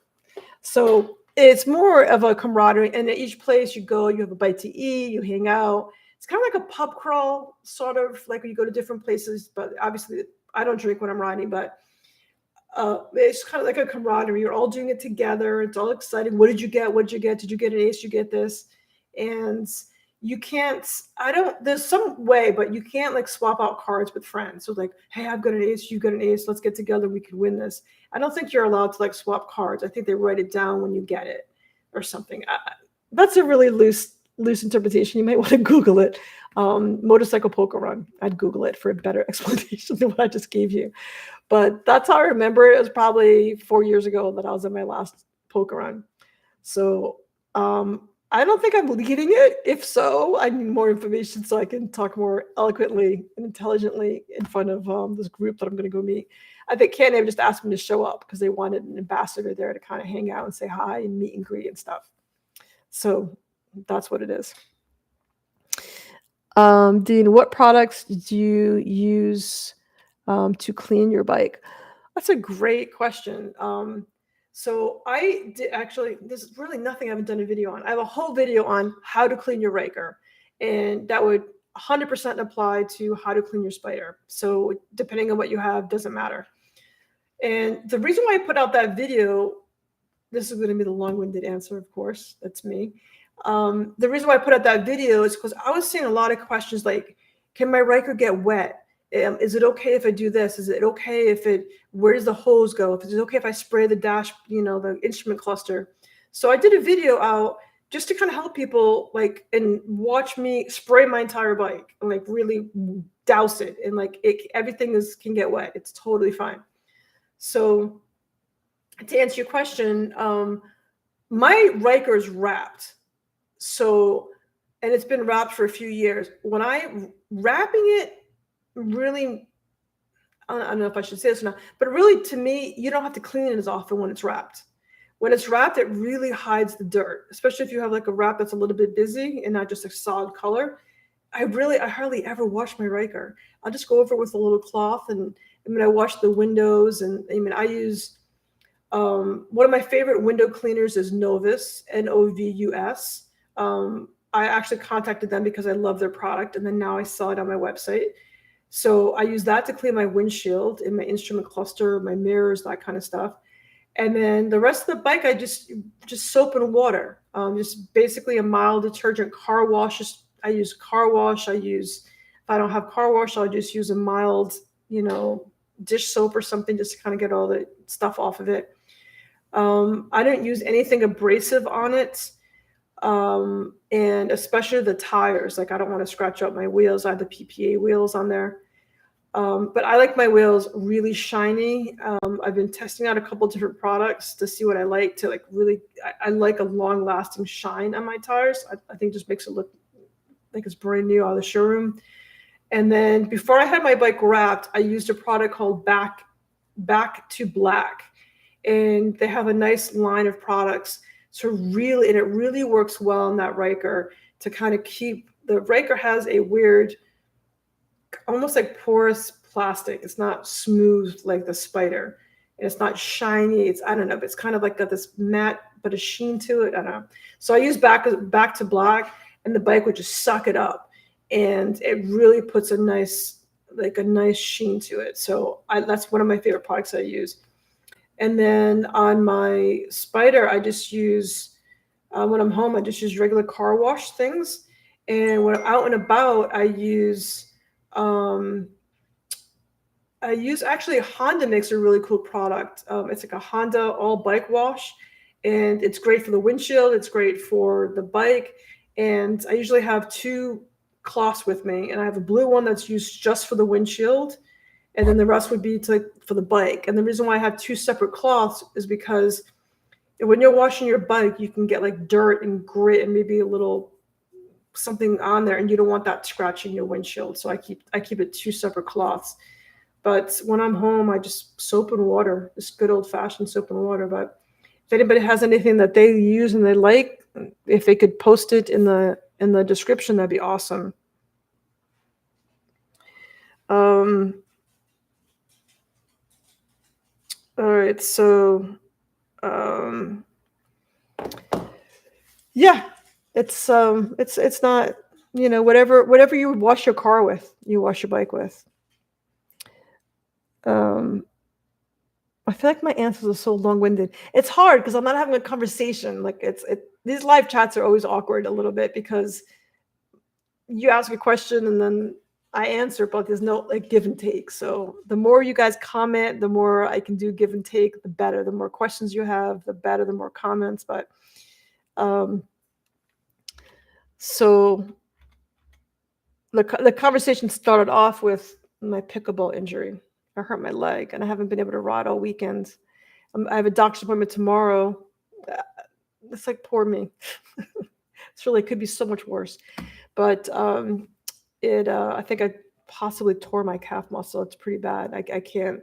So it's more of a camaraderie. And at each place you go, you have a bite to eat, you hang out. It's kind of like a pub crawl, sort of like when you go to different places. But obviously, I don't drink when I'm riding, but it's kind of like a camaraderie. You're all doing it together. It's all exciting. What did you get? What did you get? Did you get an ace? Did you get this? And you can't, there's some way, but you can't like swap out cards with friends. So like, hey, I've got an ace, you got an ace, let's get together, we can win this. I don't think you're allowed to like swap cards. I think they write it down when you get it or something. That's a really loose interpretation. You might want to Google it. Motorcycle poker run. I'd Google it for a better explanation than what I just gave you. But that's how I remember it. It was probably 4 years ago that I was in my last poker run. So I don't think I'm leading it. If so, I need more information so I can talk more eloquently and intelligently in front of this group that I'm going to go meet. I think Can-Am just asked me to show up because they wanted an ambassador there to kind of hang out and say hi and meet and greet and stuff. So that's what it is. Dean, what products do you use to clean your bike? That's a great question. So I did actually, there's really nothing I haven't done a video on. I have a whole video on how to clean your Ryker, and that would 100% apply to how to clean your Spyder. So depending on what you have, doesn't matter. And the reason why I put out that video, this is going to be the long-winded answer, of course, that's me. The reason why I put out that video is because I was seeing a lot of questions like, can my Ryker get wet? Is it okay if I do this? Is it okay if where does the hose go? Is it okay if I spray the dash, the instrument cluster? So I did a video out just to kind of help people and watch me spray my entire bike and really douse it. And everything can get wet. It's totally fine. So to answer your question, my Ryker is wrapped. So, and it's been wrapped for a few years. When wrapping it, really, I don't know if I should say this or not, but really to me, you don't have to clean it as often when it's wrapped. When it's wrapped, it really hides the dirt, especially if you have a wrap that's a little bit busy and not just a solid color. I hardly ever wash my Ryker. I'll just go over it with a little cloth, and I wash the windows, and I use one of my favorite window cleaners is Novus, Novus. I actually contacted them because I love their product, and then now I sell it on my website. So I use that to clean my windshield and my instrument cluster, my mirrors, that kind of stuff. And then the rest of the bike, I just soap and water. Just basically a mild detergent. Car wash. I use car wash. If I don't have car wash, I'll just use a mild, dish soap or something just to kind of get all the stuff off of it. I don't use anything abrasive on it. And especially the tires, I don't want to scratch up my wheels. I have the PPA wheels on there. But I like my wheels really shiny. I've been testing out a couple different products to see what I like to I like a long lasting shine on my tires. I think it just makes it look like it's brand new out of the showroom. And then before I had my bike wrapped, I used a product called Back to Black. And they have a nice line of products. So it really works well in that Ryker to kind of keep, the Ryker has a weird, almost like porous plastic. It's not smooth like the Spyder, and it's not shiny. I don't know, but it's kind of got this matte, but a sheen to it. I don't know. So I use back to Black, and the bike would just suck it up, and it really puts a nice sheen to it. So that's one of my favorite products I use. And then on my Spyder, I just use, when I'm home, I just use regular car wash things. And when I'm out and about, I use actually Honda makes a really cool product. It's like a Honda all bike wash, and it's great for the windshield. It's great for the bike. And I usually have 2 cloths with me, and I have a blue one that's used just for the windshield, and then the rest would be for the bike. And the reason why I have 2 separate cloths is because when you're washing your bike, you can get dirt and grit and maybe a little something on there, and you don't want that scratching your windshield. So I keep it 2 separate cloths. But when I'm home, I just soap and water, just good old fashioned soap and water. But if anybody has anything that they use and they like, if they could post it in the description, that'd be awesome. All right, so yeah, it's not, whatever you would wash your car with, you wash your bike with. I feel like my answers are so long-winded. It's hard because I'm not having a conversation. Like these live chats are always awkward a little bit because you ask a question and then I answer, but there's no like give and take. So the more you guys comment, the more I can do give and take, the better. The more questions you have, the better, the more comments. But so the conversation started off with my pickleball injury. I hurt my leg and I haven't been able to ride all weekend. I have a doctor's appointment tomorrow. It's like poor me. It's really could be so much worse. But I think I possibly tore my calf muscle. It's pretty bad. I can't.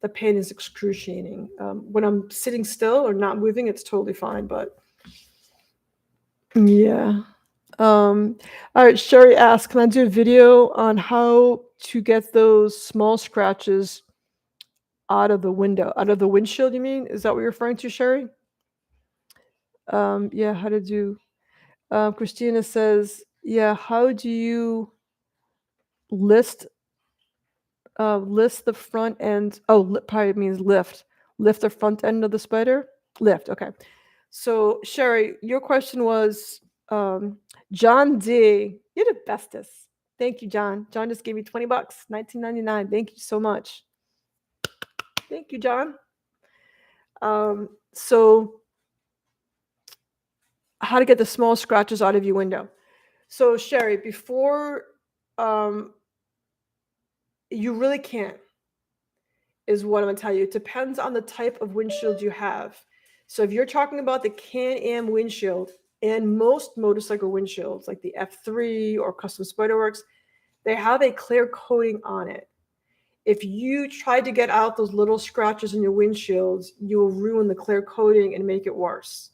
The pain is excruciating. When I'm sitting still or not moving, it's totally fine. But yeah. All right. Sherry asked, "Can I do a video on how to get those small scratches out of the windshield? You mean? Is that what you're referring to, Sherry?" Yeah. How to do? Christina says, "Yeah. How do you list the front end?" Oh, probably means lift the front end of the Spyder. Lift. Okay. So Sherry, your question was John D. You're the bestest. Thank you, John. John just gave me $20, $19.99. Thank you so much. Thank you, John. So how to get the small scratches out of your window. So Sherry, before you really can't, is what I'm gonna tell you. It depends on the type of windshield you have. So if you're talking about the Can-Am windshield and most motorcycle windshields, like the F3 or Custom Spyderworks, they have a clear coating on it. If you try to get out those little scratches in your windshields, you will ruin the clear coating and make it worse.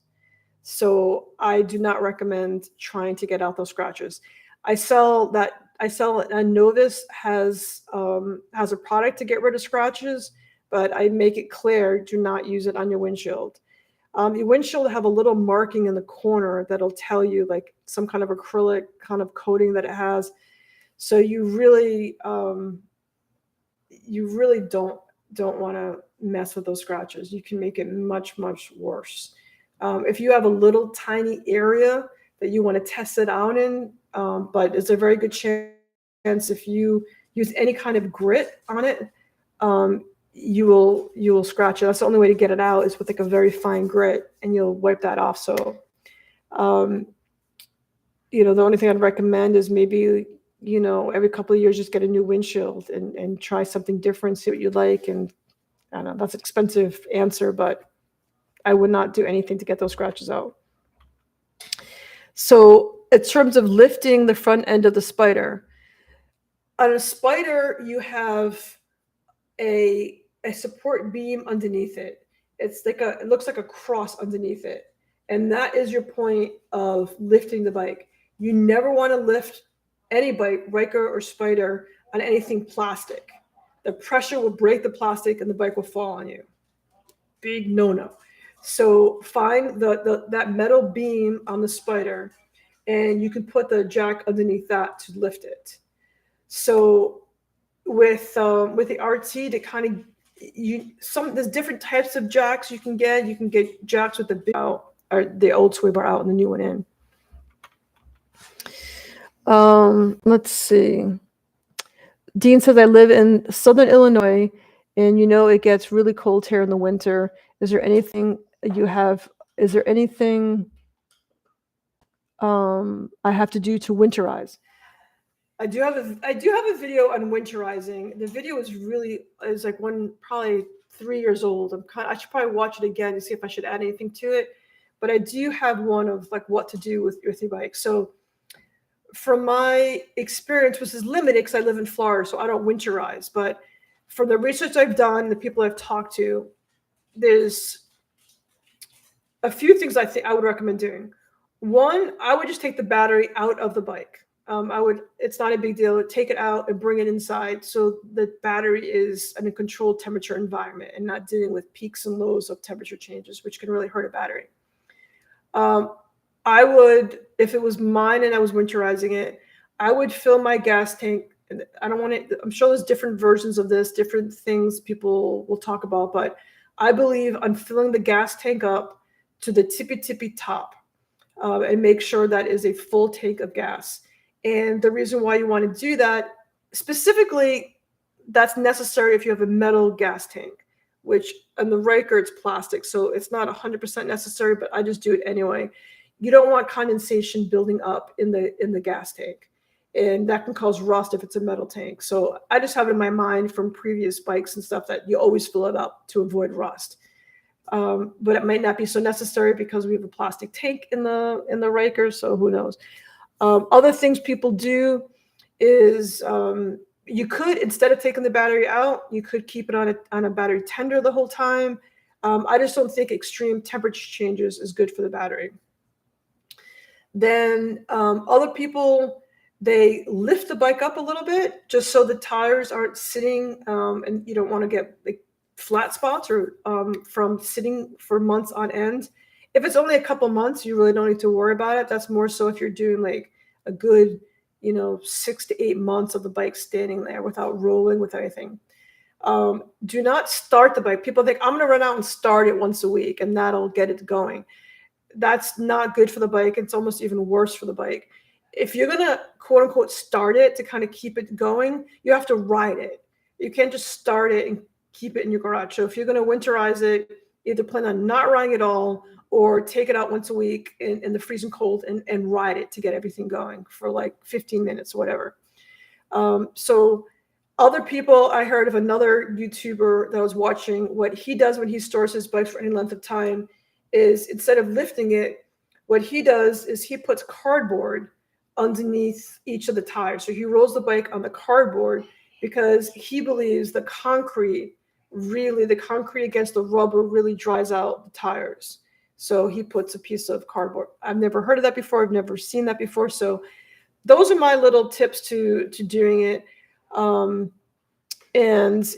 So I do not recommend trying to get out those scratches. A Novus has a product to get rid of scratches, but I make it clear, do not use it on your windshield. Your windshield have a little marking in the corner that'll tell you like some kind of acrylic kind of coating that it has. So you really don't want to mess with those scratches. You can make it much, much worse. If you have a little tiny area that you want to test it out in, but it's a very good chance if you use any kind of grit on it, you will scratch it. That's the only way to get it out is with like a very fine grit, and you'll wipe that off. So, the only thing I'd recommend is maybe, every couple of years, just get a new windshield and try something different, see what you like. And I don't know, that's an expensive answer, but I would not do anything to get those scratches out. So in terms of lifting the front end of the Spyder, on a Spyder, you have a support beam underneath it. It looks like a cross underneath it. And that is your point of lifting the bike. You never want to lift any bike, Ryker or Spyder, on anything plastic. The pressure will break the plastic and the bike will fall on you. Big no-no. So find that metal beam on the Spyder, and you can put the jack underneath that to lift it. So with the RT, to kind of there's different types of jacks you can get. You can get jacks with the big out, or the old sway bar out and the new one in. Let's see. Dean says, I live in Southern Illinois, and it gets really cold here in the winter. Is there anything I have to do to winterize? I do have a video on winterizing. The video is like probably 3 years old. I should probably watch it again to see if I should add anything to it. But I do have one of like what to do with your bike. So from my experience, which is limited because I live in Florida, so I don't winterize. But For the research I've done, the people I've talked to, there's a few things I think I would recommend doing. One, I would just take the battery out of the bike. I would. It's not a big deal. Take it out and bring it inside, so the battery is in a controlled temperature environment and not dealing with peaks and lows of temperature changes, which can really hurt a battery. Um, I would, if it was mine and I was winterizing it, I would fill my gas tank. And I don't want to. I'm sure there's different versions of this, different things people will talk about, but I believe on filling the gas tank up to the tippy top, and make sure that is a full tank of gas. And the reason why you want to do that specifically, that's necessary if you have a metal gas tank, which on the Ryker it's plastic, so it's not 100% necessary, but I just do it anyway. You don't want condensation building up in the gas tank, and that can cause rust if it's a metal tank. So I just have it in my mind from previous bikes and stuff that you always fill it up to avoid rust. But it might not be so necessary because we have a plastic tank in the Ryker, so who knows? Other things people do is you could, instead of taking the battery out, you could keep it on a battery tender the whole time. I just don't think extreme temperature changes is good for the battery. Then other people, they lift the bike up a little bit just so the tires aren't sitting, and you don't want to get like flat spots or from sitting for months on end. If it's only a couple months, you really don't need to worry about it. That's more so if you're doing like a good, 6 to 8 months of the bike standing there without rolling with anything. Do not start the bike. People think I'm going to run out and start it once a week and that'll get it going. That's not good for the bike. It's almost even worse for the bike. If you're going to quote unquote start it to kind of keep it going, you have to ride it. You can't just start it and keep it in your garage. So if you're going to winterize it, either plan on not riding at all or take it out once a week in the freezing cold and ride it to get everything going for like 15 minutes or whatever. So other people, I heard of another YouTuber that I was watching, what he does when he stores his bikes for any length of time is instead of lifting it, what he does is he puts cardboard underneath each of the tires. So he rolls the bike on the cardboard because he believes the concrete against the rubber really dries out the tires. So he puts a piece of cardboard. I've never heard of that before. I've never seen that before. So those are my little tips to doing it. And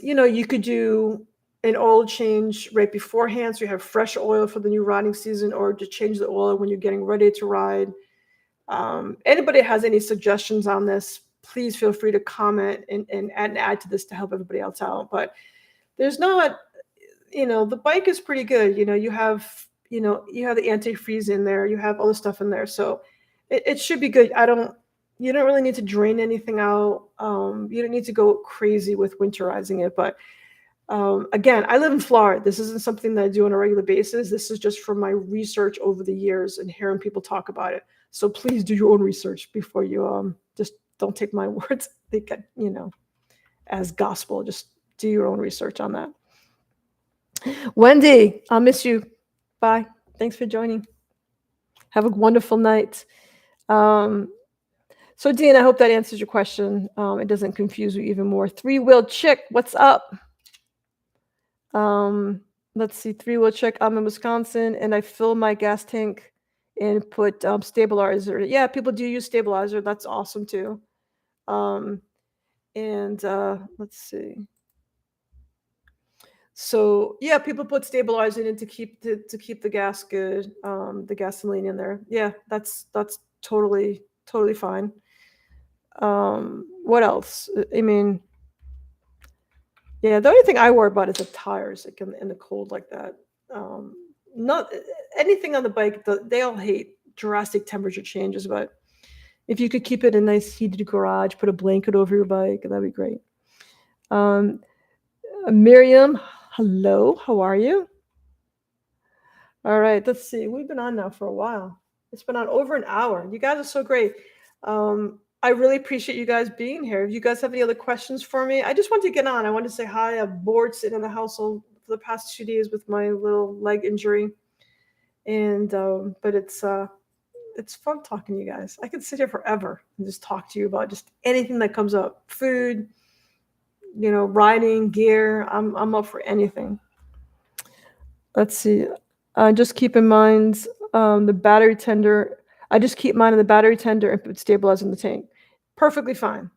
you could do an oil change right beforehand, so you have fresh oil for the new riding season, or to change the oil when you're getting ready to ride. Anybody has any suggestions on this, please feel free to comment and add to this to help everybody else out. But there's not, the bike is pretty good. You have the antifreeze in there, you have all the stuff in there. So it should be good. You don't really need to drain anything out. You don't need to go crazy with winterizing it. But again, I live in Florida. This isn't something that I do on a regular basis. This is just from my research over the years and hearing people talk about it. So please do your own research before you just don't take my words as gospel. Just do your own research on that. Wendy, I'll miss you. Bye. Thanks for joining. Have a wonderful night. So Dean, I hope that answers your question. It doesn't confuse you even more. Three-wheeled chick, what's up? Let's see, three-wheel chick. I'm in Wisconsin and I fill my gas tank and put stabilizer. Yeah, people do use stabilizer. That's awesome too. And let's see. So yeah, people put stabilizer in to keep the gas good, the gasoline in there. Yeah, that's totally fine. What else? I mean, yeah, the only thing I worry about is the tires, like in the cold like that. Not anything on the bike. They all hate drastic temperature changes, but if you could keep it in a nice heated garage, put a blanket over your bike, that'd be great. Miriam, hello, how are you? All right, let's see. We've been on now for a while. It's been on over an hour. You guys are so great. I really appreciate you guys being here. If you guys have any other questions for me, I just want to get on. I want to say hi. I'm bored sitting in the household for the past 2 days with my little leg injury. And but it's fun talking to you guys. I could sit here forever and just talk to you about just anything that comes up. Food, riding gear. I'm up for anything. Let's see. Just keep in mind the battery tender. I just keep mine in the battery tender and put stabilizer in the tank. Perfectly fine.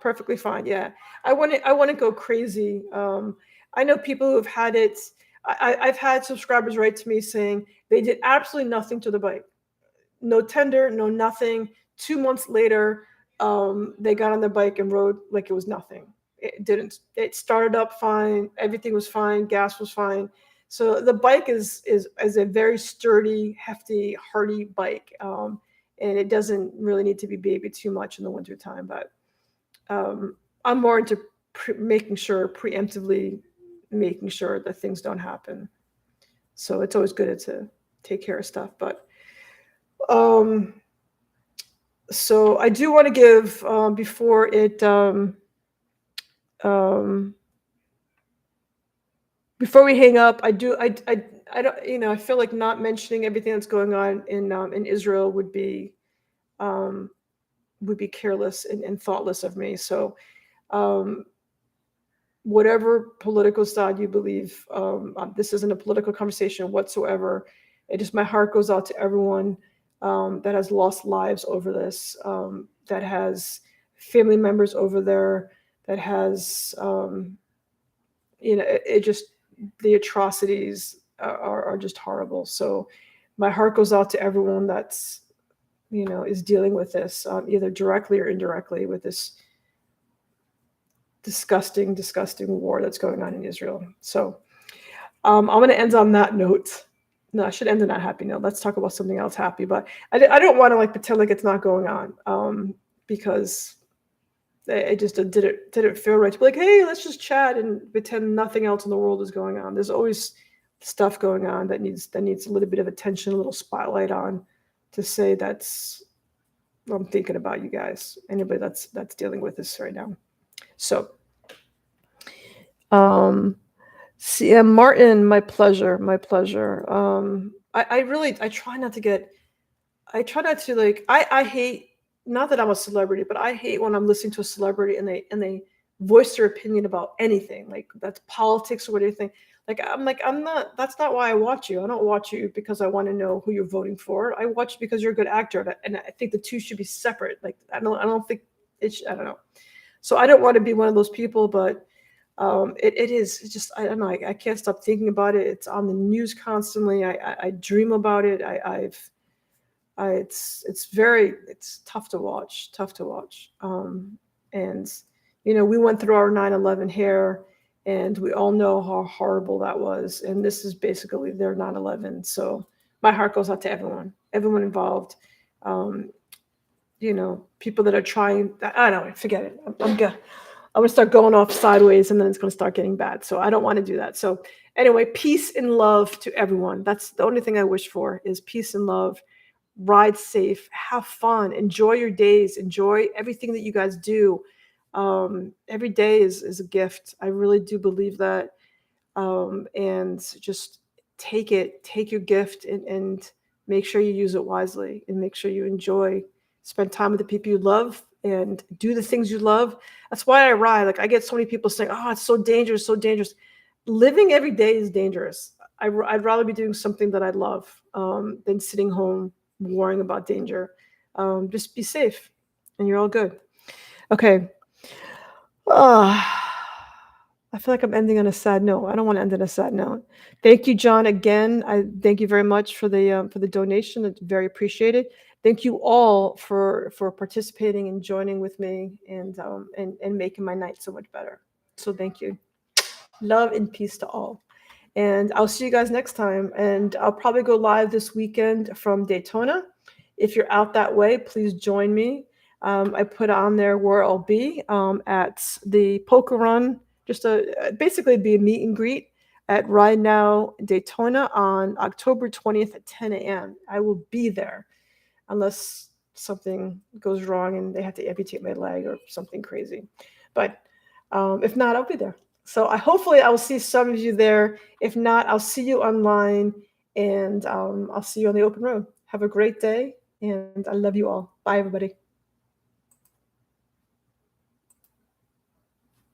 Perfectly fine. Yeah, I want to go crazy. I know people who have had it. I've had subscribers write to me saying they did absolutely nothing to the bike. No tender, no nothing. 2 months later, they got on the bike and rode like it was nothing. It didn't. It started up fine. Everything was fine. Gas was fine. So the bike is a very sturdy, hefty, hardy bike, and it doesn't really need to be babied too much in the wintertime. But I'm more into making sure preemptively, making sure that things don't happen. So it's always good to take care of stuff. But um, so I do want to give um, before we hang up. I don't I feel like not mentioning everything that's going on in Israel um, would be careless and thoughtless of me. So um, whatever political side you believe, this isn't a political conversation whatsoever. It just, my heart goes out to everyone that has lost lives over this, that has family members over there, that has, it just, the atrocities are just horrible. So my heart goes out to everyone that's, is dealing with this, either directly or indirectly, with this disgusting, disgusting war that's going on in Israel. So I'm going to end on that note. No, I should end on that happy note. Let's talk about something else happy. But I don't want to like pretend like it's not going on, because it just didn't feel right to be like, hey, let's just chat and pretend nothing else in the world is going on. There's always stuff going on that needs a little bit of attention, a little spotlight on, to say that's, I'm thinking about you guys. Anybody that's dealing with this right now. So, CM Martin, my pleasure, my pleasure. I really, I try not to like, I hate, not that I'm a celebrity, but I hate when I'm listening to a celebrity and they voice their opinion about anything, like that's politics or what do you think? Like, I'm not, that's not why I watch you. I don't watch you because I want to know who you're voting for. I watch you because you're a good actor. And I think the two should be separate. Like, I don't think I don't know. So I don't want to be one of those people, but it is, it's just, I don't know. I can't stop thinking about it. It's on the news constantly. I dream about it. It's tough to watch, tough to watch. And we went through our 9/11 here, and we all know how horrible that was. And this is basically their 9/11. So my heart goes out to everyone involved. Um, People that are trying. I don't know. Forget it. I'm good. I'm gonna start going off sideways, and then it's gonna start getting bad. So I don't want to do that. So anyway, peace and love to everyone. That's the only thing I wish for, is peace and love. Ride safe, have fun, enjoy your days, enjoy everything that you guys do. Every day is a gift. I really do believe that. And just take your gift, and make sure you use it wisely, and make sure you spend time with the people you love, and do the things you love. That's why I ride. Like, I get so many people saying, oh, it's so dangerous, so dangerous. Living every day is dangerous. I'd rather be doing something that I love, than sitting home worrying about danger. Just be safe, and you're all good. Okay. I feel like I'm ending on a sad note. I don't want to end on a sad note. Thank you, John. Again, I thank you very much for the donation. It's very appreciated. Thank you all for participating and joining with me, and making my night so much better. So thank you. Love and peace to all. And I'll see you guys next time. And I'll probably go live this weekend from Daytona. If you're out that way, please join me. I put on there where I'll be, at the Poker Run, just basically be a meet and greet at Ride Now Daytona on October 20th at 10 a.m. I will be there, unless something goes wrong and they have to amputate my leg or something crazy. But if not, I'll be there. So hopefully I'll see some of you there. If not, I'll see you online, and I'll see you on the open road. Have a great day, and I love you all. Bye, everybody.